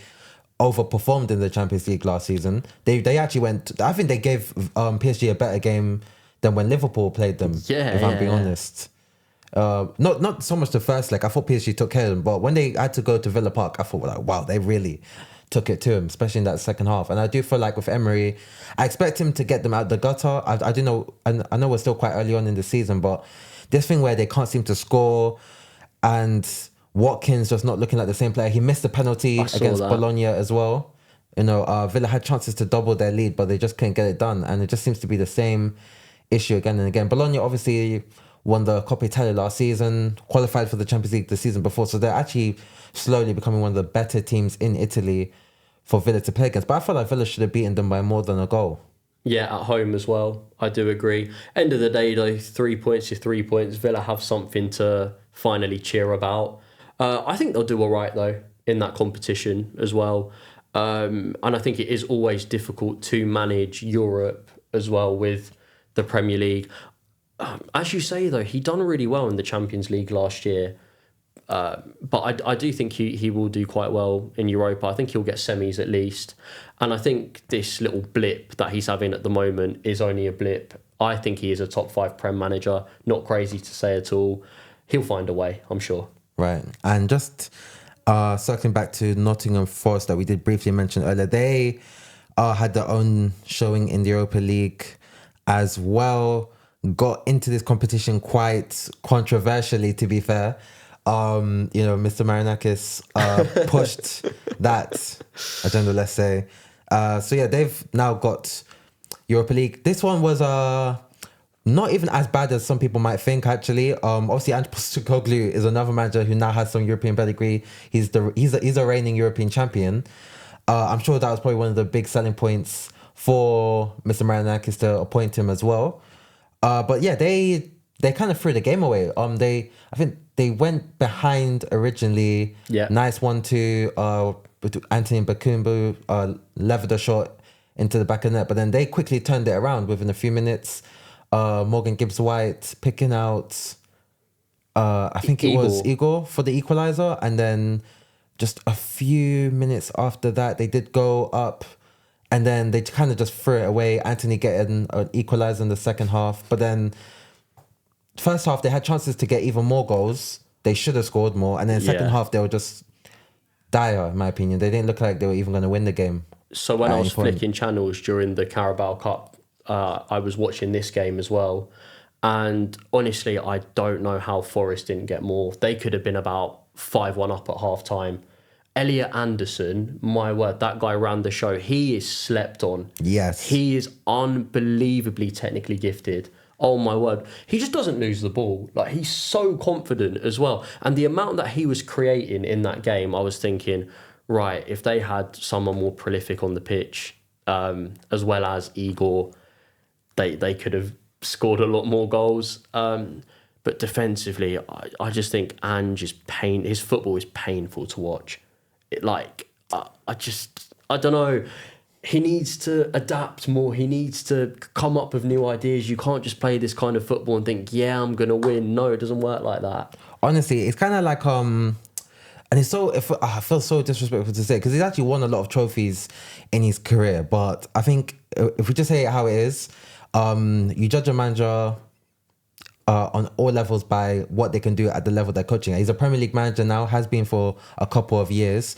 overperformed in the Champions League last season. They actually went. I think they gave PSG a better game than when Liverpool played them. If I'm being honest. Not so much the first leg. I thought PSG took care of them, but when they had to go to Villa Park, I thought, like, wow, they really took it to him, especially in that second half. And I do feel like with Emery, I expect him to get them out the gutter. I do know, and I know we're still quite early on in the season, but this thing where they can't seem to score, and Watkins just not looking like the same player. He missed the penalty against Bologna as well. Villa had chances to double their lead, but they just couldn't get it done. And it just seems to be the same issue again and again. Bologna obviously won the Coppa Italia last season, qualified for the Champions League the season before, so they're actually slowly becoming one of the better teams in Italy for Villa to play against. But I feel like Villa should have beaten them by more than a goal. Yeah, at home as well. I do agree. End of the day, though, 3 points is 3 points. Villa have something to finally cheer about. I think they'll do all right, though, in that competition as well. And I think it is always difficult to manage Europe as well with the Premier League. As you say, though, he done really well in the Champions League last year. But I do think he will do quite well in Europa. I think he'll get semis at least. And I think this little blip that he's having at the moment is only a blip. I think he is a top 5 Prem manager. Not crazy to say at all. He'll find a way, I'm sure. Right. And just circling back to Nottingham Forest that we did briefly mention earlier, they had their own showing in the Europa League as well. Got into this competition quite controversially, to be fair. Mr. Marinakis pushed that agenda, let's say. So yeah, they've now got Europa League. This one was not even as bad as some people might think, actually. Obviously, Ange Postecoglou is another manager who now has some European pedigree. He's a reigning European champion. I'm sure that was probably one of the big selling points for Mr. Marinakis to appoint him as well. But yeah, they kind of threw the game away. I think they went behind originally. Yeah. Nice 1-2. Anthony Bakumbu levered a shot into the back of the net, but then they quickly turned it around within a few minutes. Morgan Gibbs-White picking out, I think it was Igor for the equaliser, and then just a few minutes after that, they did go up. And then they kind of just threw it away. Anthony getting an equaliser in the second half. But then first half, they had chances to get even more goals. They should have scored more. And then second half, they were just dire, in my opinion. They didn't look like they were even going to win the game. So when at I any was point. flicking channels during the Carabao Cup, I was watching this game as well. And honestly, I don't know how Forest didn't get more. They could have been about 5-1 up at half time. Elliot Anderson, my word, that guy ran the show. He is slept on. Yes. He is unbelievably technically gifted. Oh my word. He just doesn't lose the ball. Like, he's so confident as well. And the amount that he was creating in that game, I was thinking, right, if they had someone more prolific on the pitch, as well as Igor, they could have scored a lot more goals. But defensively, I just think Ange is his football is painful to watch. I don't know. He needs to adapt more. He needs to come up with new ideas. You can't just play this kind of football and think, yeah, I'm going to win. No, it doesn't work like that. Honestly, it's kind of like, and it's so, I feel so disrespectful to say, because he's actually won a lot of trophies in his career. But I think if we just say it how it is, you judge a manager on all levels by what they can do at the level they're coaching at. He's a Premier League manager now, has been for a couple of years.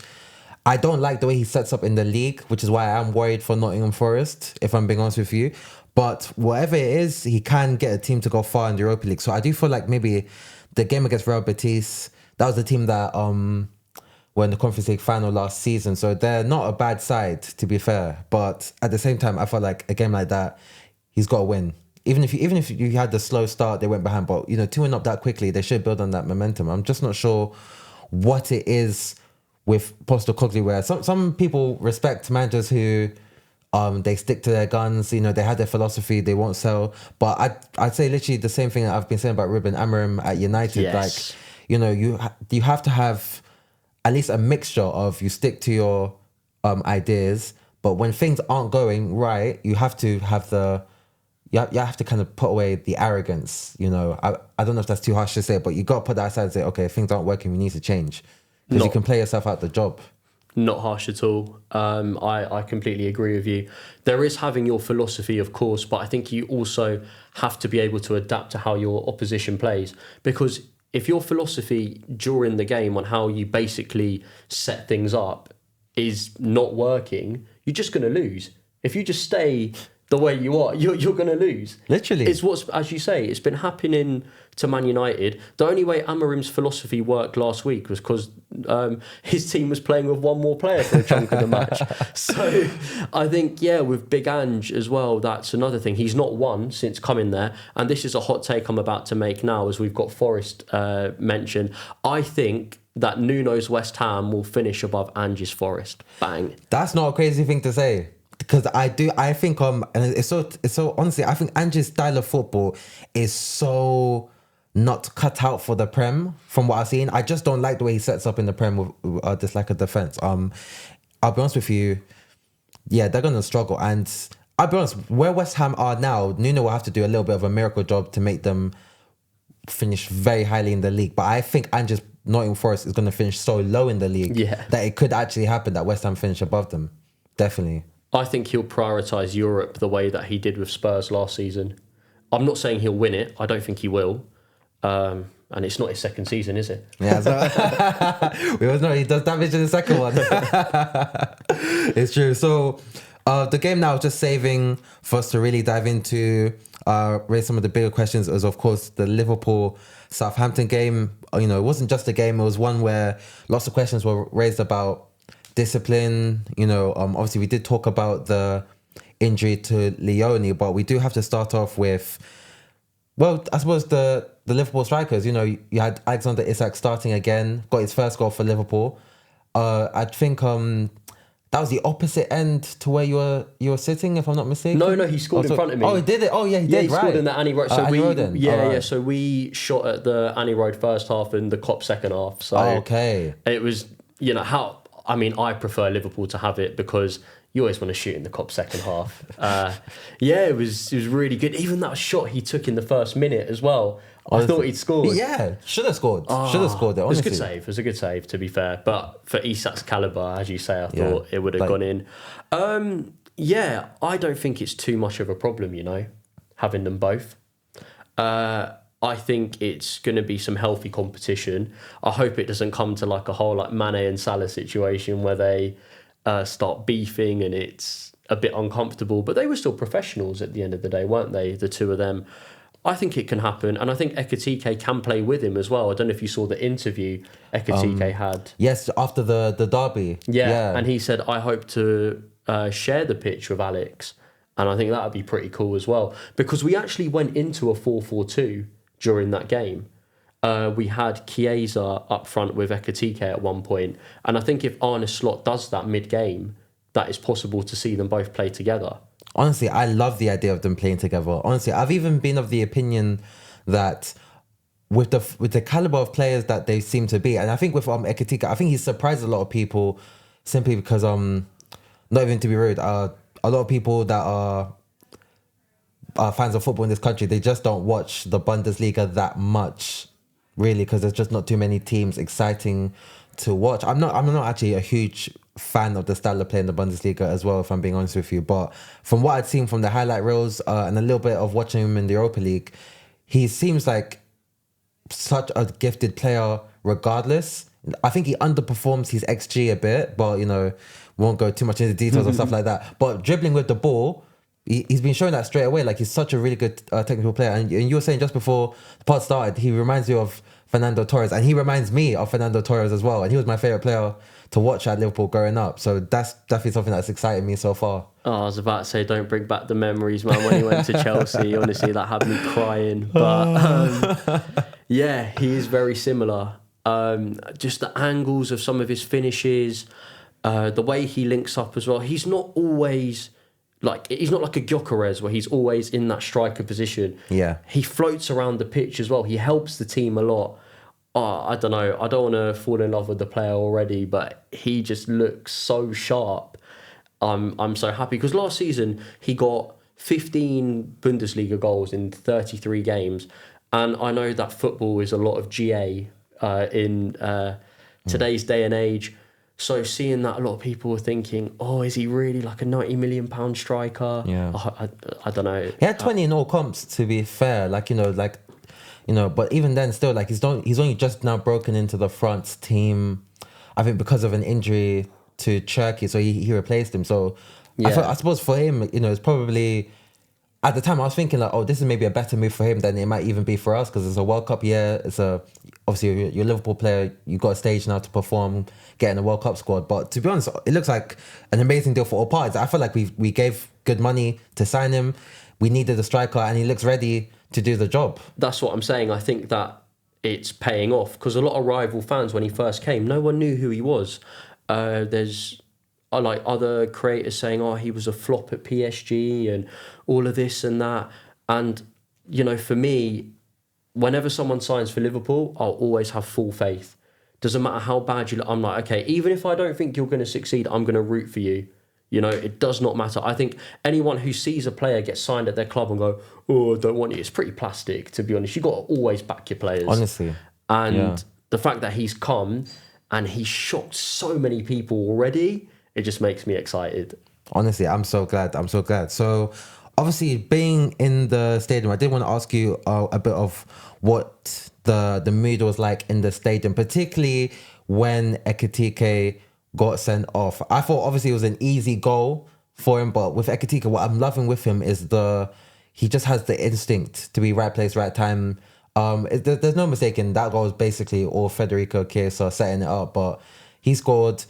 I don't like the way he sets up in the league, which is why I'm worried for Nottingham Forest, if I'm being honest with you. But whatever it is, he can get a team to go far in the Europa League. So I do feel like maybe the game against Real Betis, that was the team that were in the Conference League final last season. So they're not a bad side, to be fair. But at the same time, I felt like a game like that, he's got to win. Even if you had the slow start, they went behind. But 2-1 up that quickly, they should build on that momentum. I'm just not sure what it is with Postecoglou, where some people respect managers who they stick to their guns. They had their philosophy, they won't sell. But I'd say literally the same thing that I've been saying about Ruben Amorim at United. Yes. Like, you have to have at least a mixture of, you stick to your ideas, but when things aren't going right, you have to have you have to kind of put away the arrogance. I don't know if that's too harsh to say, but you got to put that aside and say, okay, things aren't working, we need to change. Because you can play yourself out the job. Not harsh at all. I completely agree with you. There is having your philosophy, of course, but I think you also have to be able to adapt to how your opposition plays. Because if your philosophy during the game on how you basically set things up is not working, you're just going to lose. If you just stay the way you are, you're going to lose. Literally. It's what's, as you say, it's been happening to Man United. The only way Amorim's philosophy worked last week was because his team was playing with one more player for a chunk of the match. So I think, with Big Ange as well, that's another thing. He's not won since coming there. And this is a hot take I'm about to make now, as we've got Forest mentioned. I think that Nuno's West Ham will finish above Ange's Forest. Bang. That's not a crazy thing to say. Because I think and it's so honestly, I think Ange's style of football is so not cut out for the Prem from what I've seen. I just don't like the way he sets up in the Prem with this lack of defense. I'll be honest with you, they're gonna struggle. And I'll be honest, where West Ham are now, Nuno will have to do a little bit of a miracle job to make them finish very highly in the league. But I think Ange's Nottingham Forest is gonna finish so low in the league that it could actually happen that West Ham finish above them. Definitely. I think he'll prioritise Europe the way that he did with Spurs last season. I'm not saying he'll win it. I don't think he will. And it's not his second season, is it? Yeah, so we always know he does damage in the second one. It's true. So the game now, just saving for us to really dive into, raise some of the bigger questions, is of course the Liverpool Southampton game. It wasn't just a game. It was one where lots of questions were raised about discipline. Obviously we did talk about the injury to Leone, but we do have to start off with, well, I suppose the Liverpool strikers. You had Alexander Isak starting again, got his first goal for Liverpool. I think that was the opposite end to where you were sitting, if I'm not mistaken. No, he scored in front of me. Oh, he did it. Oh, yeah, he did. He right. scored in the Annie Road. So Annie Road then. So we shot at the Annie Road first half and the Kop second half. So okay, it was I prefer Liverpool to have it because you always want to shoot in the Kop second half. It was really good. Even that shot he took in the first minute as well. I thought he'd scored. Yeah, should have scored. Should have scored it, honestly. It was a good save, to be fair. But for Isak's calibre, as you say, I thought it would have gone in. I don't think it's too much of a problem, having them both. I I think it's going to be some healthy competition. I hope it doesn't come to like a whole like Mane and Salah situation where they start beefing and it's a bit uncomfortable. But they were still professionals at the end of the day, weren't they? The two of them. I think it can happen, and I think Ekitike can play with him as well. I don't know if you saw the interview Ekitike had. Yes, after the derby. Yeah, and he said, I hope to share the pitch with Alex, and I think that would be pretty cool as well. Because we actually went into a 4-4-2 during that game. We had Chiesa up front with Ekitike at one point, and I think if Onslaught does that mid-game, that is possible to see them both play together. Honestly, I love the idea of them playing together. Honestly, I've even been of the opinion that with the caliber of players that they seem to be, and I think with Ekitike, I think he's surprised a lot of people simply because not even to be rude, a lot of people that are fans of football in this country, they just don't watch the Bundesliga that much, really, because there's just not too many teams exciting to watch. I'm not actually a huge fan of the style of play in the Bundesliga as well, if I'm being honest with you. But from what I'd seen from the highlight reels and a little bit of watching him in the Europa League, he seems like such a gifted player regardless. I think he underperforms his XG a bit, but, you know, won't go too much into details of stuff like that. But dribbling with the ball, he's been showing that straight away. Like, he's such a really good technical player. And you were saying just before the pod started, he reminds you of Fernando Torres, and he reminds me of Fernando Torres as well. And he was my favourite player to watch at Liverpool growing up. So that's definitely something that's excited me so far. Oh, I was about to say, don't bring back the memories, man. When he went to Chelsea, honestly, that had me crying. But yeah, he is very similar. Just the angles of some of his finishes, the way he links up as well. He's not always he's not like a Gyökeres where he's always in that striker position. Yeah. He floats around the pitch as well. He helps the team a lot. I don't know. I don't want to fall in love with the player already, but he just looks so sharp. I'm so happy because last season he got 15 Bundesliga goals in 33 games, and I know that football is a lot of GA in today's day and age. So seeing that, a lot of people were thinking, "Oh, is he really like a £90 million striker?" Yeah, I don't know. He had 20 in all comps, to be fair. But even then, still, like he's only just now broken into the front team. I think because of an injury to Cherki, so he replaced him. So yeah. I suppose for him, it's probably at the time I was thinking like, oh, this is maybe a better move for him than it might even be for us because it's a World Cup year. It's obviously you're a Liverpool player. You've got a stage now to perform, getting a World Cup squad. But to be honest, it looks like an amazing deal for all parties. I feel like we gave good money to sign him. We needed a striker, and he looks ready to do the job. That's what I'm saying. I think that it's paying off because a lot of rival fans, when he first came, no one knew who he was. There's like other creators saying, oh, he was a flop at PSG and all of this and that. And, for me, whenever someone signs for Liverpool, I'll always have full faith. Doesn't matter how bad you look. I'm like, okay, even if I don't think you're going to succeed, I'm going to root for you. It does not matter. I think anyone who sees a player get signed at their club and go, oh, I don't want you, it's pretty plastic, to be honest. You've got to always back your players. Honestly. And the fact that he's come and he's shocked so many people already, it just makes me excited. Honestly, I'm so glad. So, obviously, being in the stadium, I did want to ask you a bit of what the mood was like in the stadium, particularly when Ekitike got sent off. I thought obviously it was an easy goal for him, but with Ekitike, what I'm loving with him is he just has the instinct to be right place, right time. There's no mistaking that goal was basically all Federico Chiesa setting it up, but he scored,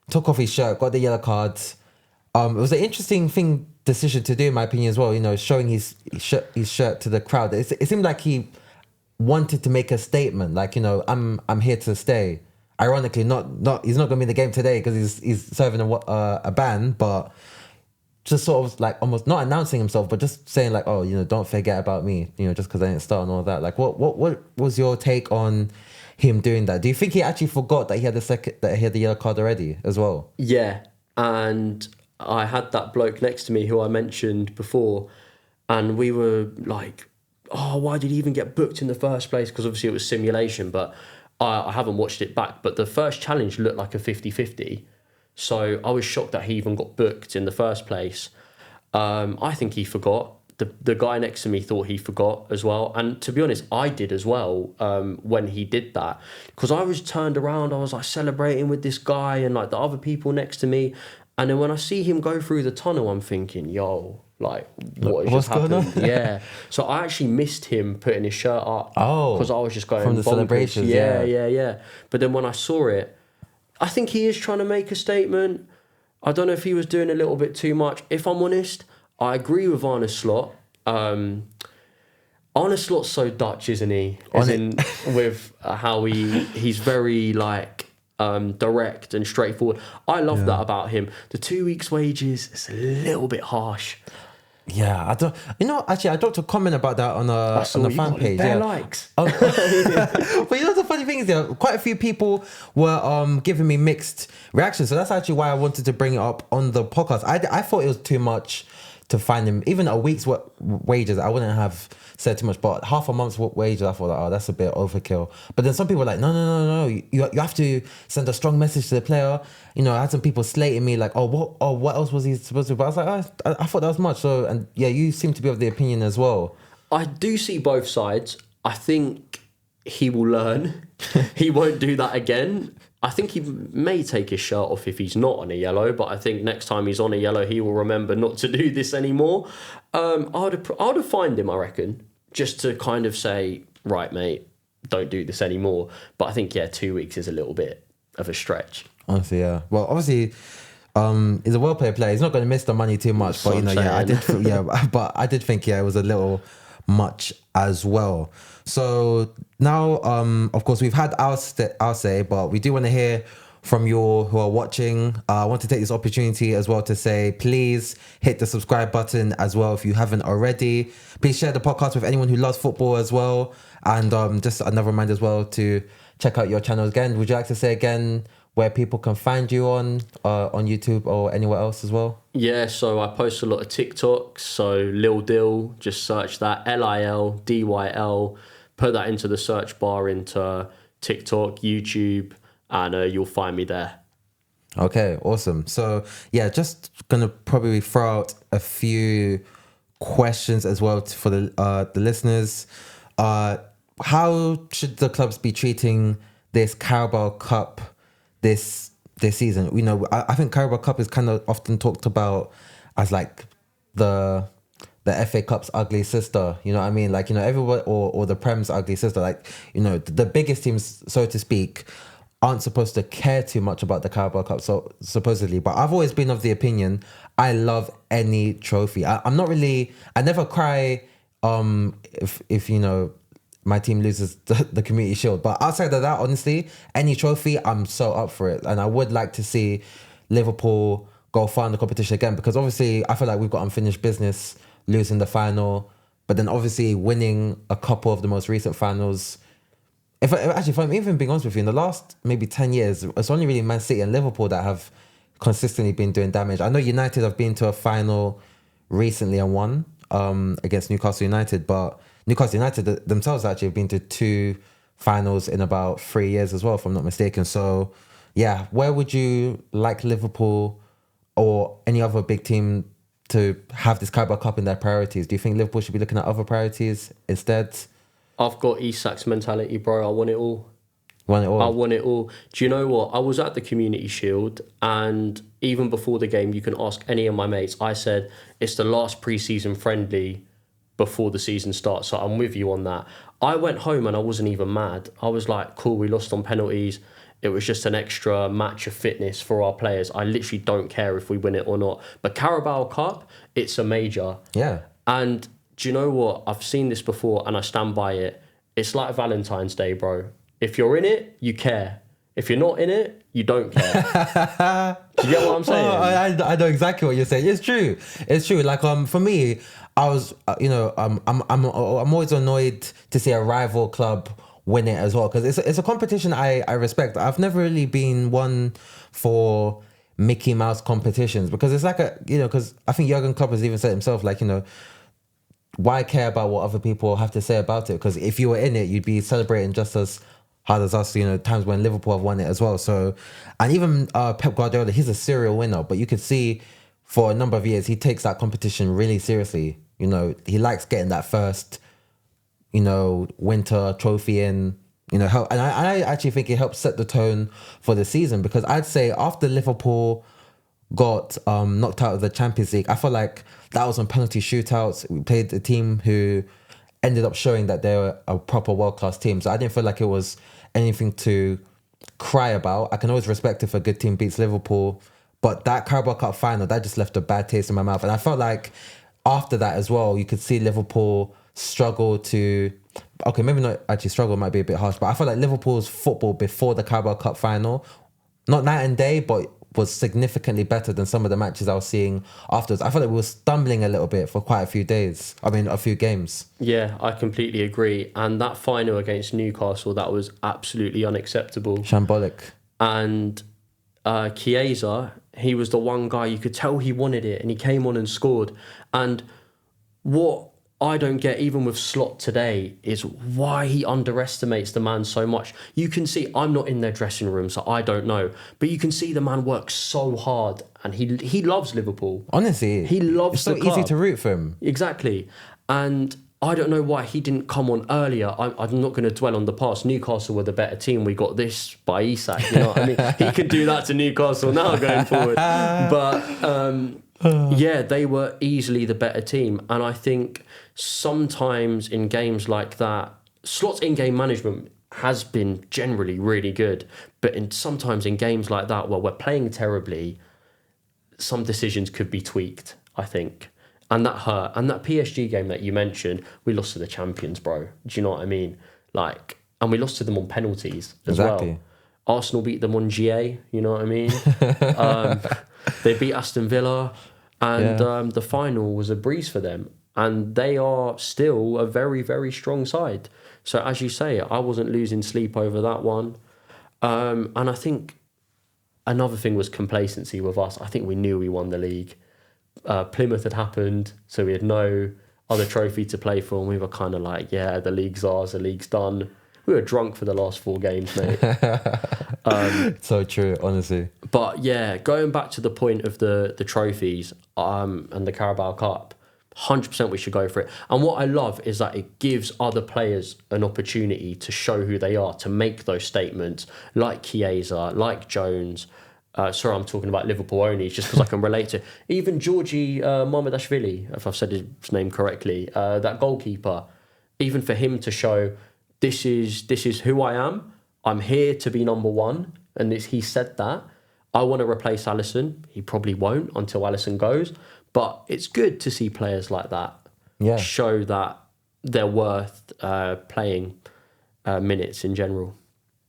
took off his shirt, got the yellow card. It was an interesting decision to do, in my opinion, as well. Showing his shirt to the crowd. It seemed like he wanted to make a statement, like I'm here to stay. Ironically, not he's not going to be in the game today because he's serving a ban, but just sort of like almost not announcing himself, but just saying like, oh, don't forget about me, just because I didn't start and all that. Like, what was your take on him doing that? Do you think he actually forgot that he had the yellow card already as well? Yeah, and I had that bloke next to me who I mentioned before, and we were like, oh, why did he even get booked in the first place? Because obviously it was simulation, but I haven't watched it back. But the first challenge looked like a 50-50. So I was shocked that he even got booked in the first place. I think he forgot. the guy next to me thought he forgot as well. And to be honest, I did as well when he did that. Because I was turned around, I was like celebrating with this guy and like the other people next to me. And then when I see him go through the tunnel, I'm thinking, yo, like, what has just happened? Yeah. So I actually missed him putting his shirt up. Oh. Because I was just going from the bonkers. celebrations. Yeah. But then when I saw it, I think he is trying to make a statement. I don't know if he was doing a little bit too much. If I'm honest, I agree with Onslaught. Onslaught's so Dutch, isn't he? As in with how he's very like direct and straightforward. I love that about him. The 2 weeks' wages is a little bit harsh. Yeah, I don't. You know, actually, I dropped a comment about that on the fan page. Bare likes. Oh. But you know the funny thing is, quite a few people were giving me mixed reactions. So that's actually why I wanted to bring it up on the podcast. I thought it was too much to find him. Even a week's wages, I wouldn't have said too much. But half a month's wages, I thought, like, oh, that's a bit overkill. But then some people were like, no. You have to send a strong message to the player. You know, I had some people slating me like, what else was he supposed to do? But I was like, I thought that was much. So, and yeah, you seem to be of the opinion as well. I do see both sides. I think he will learn. He won't do that again. I think he may take his shirt off if he's not on a yellow, but I think next time he's on a yellow, he will remember not to do this anymore. I would have fined him, I reckon, just to kind of say, right, mate, don't do this anymore. But I think, 2 weeks is a little bit of a stretch. Honestly, yeah. Well, obviously, he's a well-paid player. He's not going to miss the money too much. But, but I did think, it was a little much as well. So now, of course, we've had our say, but we do want to hear from you all who are watching. I want to take this opportunity as well to say, please hit the subscribe button as well if you haven't already. Please share the podcast with anyone who loves football as well. And just another reminder as well to check out your channel again. Would you like to say again where people can find you on YouTube or anywhere else as well? Yeah, so I post a lot of TikToks. So Lil Dill, just search that, LILDYL. Put that into the search bar into TikTok, YouTube, and you'll find me there. Okay, awesome. So yeah, just gonna probably throw out a few questions as well for the listeners. How should the clubs be treating this Carabao Cup this season? You know, I think Carabao Cup is kind of often talked about as like the FA Cup's ugly sister, you know what I mean? Like, you know, everyone or the Prem's ugly sister, like, you know, the biggest teams, so to speak, aren't supposed to care too much about the Carabao Cup, so supposedly. But I've always been of the opinion, I love any trophy. I never cry if you know, my team loses the Community Shield. But outside of that, honestly, any trophy, I'm so up for it. And I would like to see Liverpool go far in the competition again, because obviously I feel like we've got unfinished business losing the final, but then obviously winning a couple of the most recent finals. If I'm even being honest with you, in the last maybe 10 years, it's only really Man City and Liverpool that have consistently been doing damage. I know United have been to a final recently and won against Newcastle United, but Newcastle United themselves actually have been to 2 finals in about 3 years as well, if I'm not mistaken. So yeah, where would you like Liverpool or any other big team to have this Carabao Cup in their priorities? Do you think Liverpool should be looking at other priorities instead? I've got Isak's mentality, bro. I want it all. Want it all? I want it all. Do you know what? I was at the Community Shield, and even before the game, you can ask any of my mates. I said, it's the last pre-season friendly before the season starts, so I'm with you on that. I went home and I wasn't even mad. I was like, cool, we lost on penalties. It was just an extra match of fitness for our players. I literally don't care if we win it or not. But Carabao Cup, it's a major. Yeah. And do you know what? I've seen this before and I stand by it. It's like Valentine's Day, bro. If you're in it, you care. If you're not in it, you don't care. Do you get what I'm saying? I know exactly what you're saying. It's true. It's true. Like for me, I was I'm always annoyed to see a rival club win it as well, because it's a competition I respect. I've never really been one for Mickey Mouse competitions, because it's like because I think Jurgen Klopp has even said himself, like, you know, why care about what other people have to say about it? Because if you were in it, you'd be celebrating just as hard as us, you know, times when Liverpool have won it as well. So, and even Pep Guardiola, he's a serial winner, but you could see for a number of years he takes that competition really seriously. You know, he likes getting that first, you know, winter trophy in. You know, and I actually think it helped set the tone for the season, because I'd say after Liverpool got knocked out of the Champions League, I felt like that was on penalty shootouts. We played a team who ended up showing that they were a proper world-class team. So I didn't feel like it was anything to cry about. I can always respect if a good team beats Liverpool, but that Carabao Cup final, that just left a bad taste in my mouth. And I felt like after that as well, you could see Liverpool struggle to... Okay, maybe not actually struggle, might be a bit harsh, but I felt like Liverpool's football before the Carabao Cup final, not night and day, but was significantly better than some of the matches I was seeing afterwards. I felt like we were stumbling a little bit for quite a few days. I mean, a few games. Yeah, I completely agree. And that final against Newcastle, that was absolutely unacceptable. Shambolic. And Chiesa, he was the one guy, you could tell he wanted it, and he came on and scored. And what I don't get, even with Slot today, is why he underestimates the man so much. You can see, I'm not in their dressing room, so I don't know, but you can see the man works so hard, and he loves Liverpool. Honestly, he loves the club. It's so easy to root for him. Exactly. And I don't know why he didn't come on earlier. I'm not going to dwell on the past. Newcastle were the better team. We got this by Isak, you know what I mean? He could do that to Newcastle now going forward. But yeah, they were easily the better team. And I think sometimes in games like that, Slot's in-game management has been generally really good. But sometimes in games like that, where we're playing terribly, some decisions could be tweaked, I think. And that hurt. And that PSG game that you mentioned, we lost to the champions, bro. Do you know what I mean? Like, and we lost to them on penalties as well. Arsenal beat them on GA, you know what I mean? They beat Aston Villa, and the final was a breeze for them. And they are still a very, very strong side. So as you say, I wasn't losing sleep over that one. And I think another thing was complacency with us. I think we knew we won the league. Plymouth had happened, so we had no other trophy to play for, and we were kind of like, yeah, the league's ours, the league's done. We were drunk for the last 4 games, mate. So true, honestly. But yeah, going back to the point of the trophies and the Carabao Cup, 100% we should go for it. And what I love is that it gives other players an opportunity to show who they are, to make those statements, like Chiesa, like Jones. Sorry, I'm talking about Liverpool only, just because I can relate to. Even Georgi Mamardashvili, if I've said his name correctly, that goalkeeper, even for him to show, this is who I am. I'm here to be number one. And he said that. I want to replace Alisson. He probably won't until Alisson goes. But it's good to see players like that show that they're worth playing minutes in general.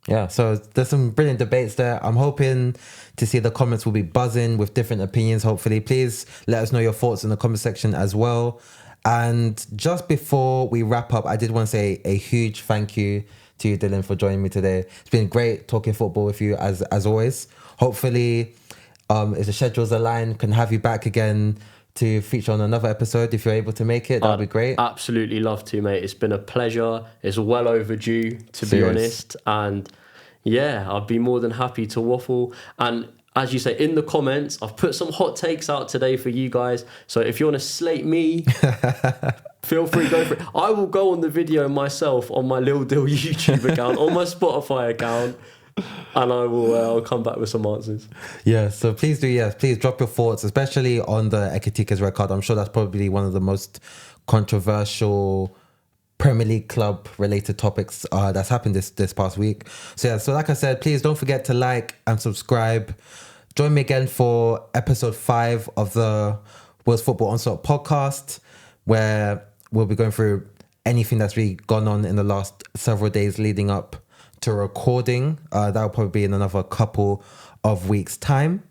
Yeah, so there's some brilliant debates there. I'm hoping to see the comments will be buzzing with different opinions, hopefully. Please let us know your thoughts in the comment section as well. And just before we wrap up, I did want to say a huge thank you to you, Dylan, for joining me today. It's been great talking football with you as always. Hopefully, if the schedules align, can have you back again to feature on another episode if you're able to make it. That'd be great. Absolutely love to, mate. It's been a pleasure. It's well overdue, to be honest. And yeah, I'd be more than happy to waffle. And as you say, in the comments, I've put some hot takes out today for you guys. So if you want to slate me, feel free, go for it. I will go on the video myself on my Lil Dill YouTube account, on my Spotify account. And I will I'll come back with some answers. Yeah, so please please drop your thoughts, especially on the Ekitike's record. I'm sure that's probably one of the most controversial Premier League club related topics that's happened this past week. So yeah, so like I said, please don't forget to like and subscribe. Join me again for episode 5 of the World's Football Onslaught podcast, where we'll be going through anything that's really gone on in the last several days leading up to recording. That'll probably be in another couple of weeks' time.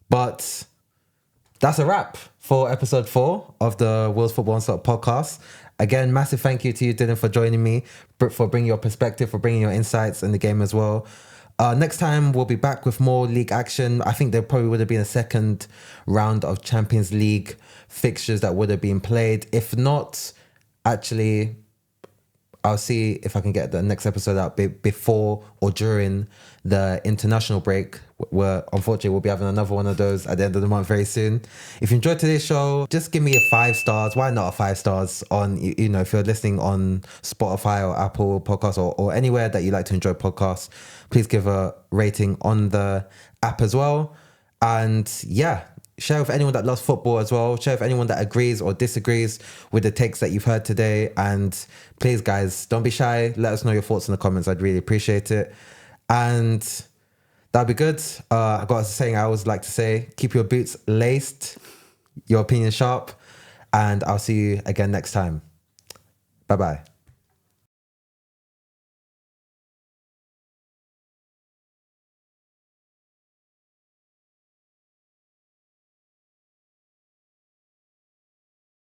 But that's a wrap for episode 4 of the World's Football Onslaught podcast. Again, massive thank you to you, Dylan, for joining me, for bringing your perspective, for bringing your insights in the game as well. Next time, we'll be back with more league action. I think there probably would have been a second round of Champions League fixtures that would have been played. If not, actually, I'll see if I can get the next episode out before or during the international break. Where unfortunately we'll be having another one of those at the end of the month very soon. If you enjoyed today's show, just give me a 5 stars. Why not a 5 stars on, you know, if you're listening on Spotify or Apple Podcasts or anywhere that you like to enjoy podcasts, please give a rating on the app as well. And yeah, share with anyone that loves football as well. Share with anyone that agrees or disagrees with the takes that you've heard today. And please, guys, don't be shy. Let us know your thoughts in the comments. I'd really appreciate it. And that'd be good. I got a saying I always like to say, keep your boots laced, your opinion sharp, and I'll see you again next time. Bye-bye.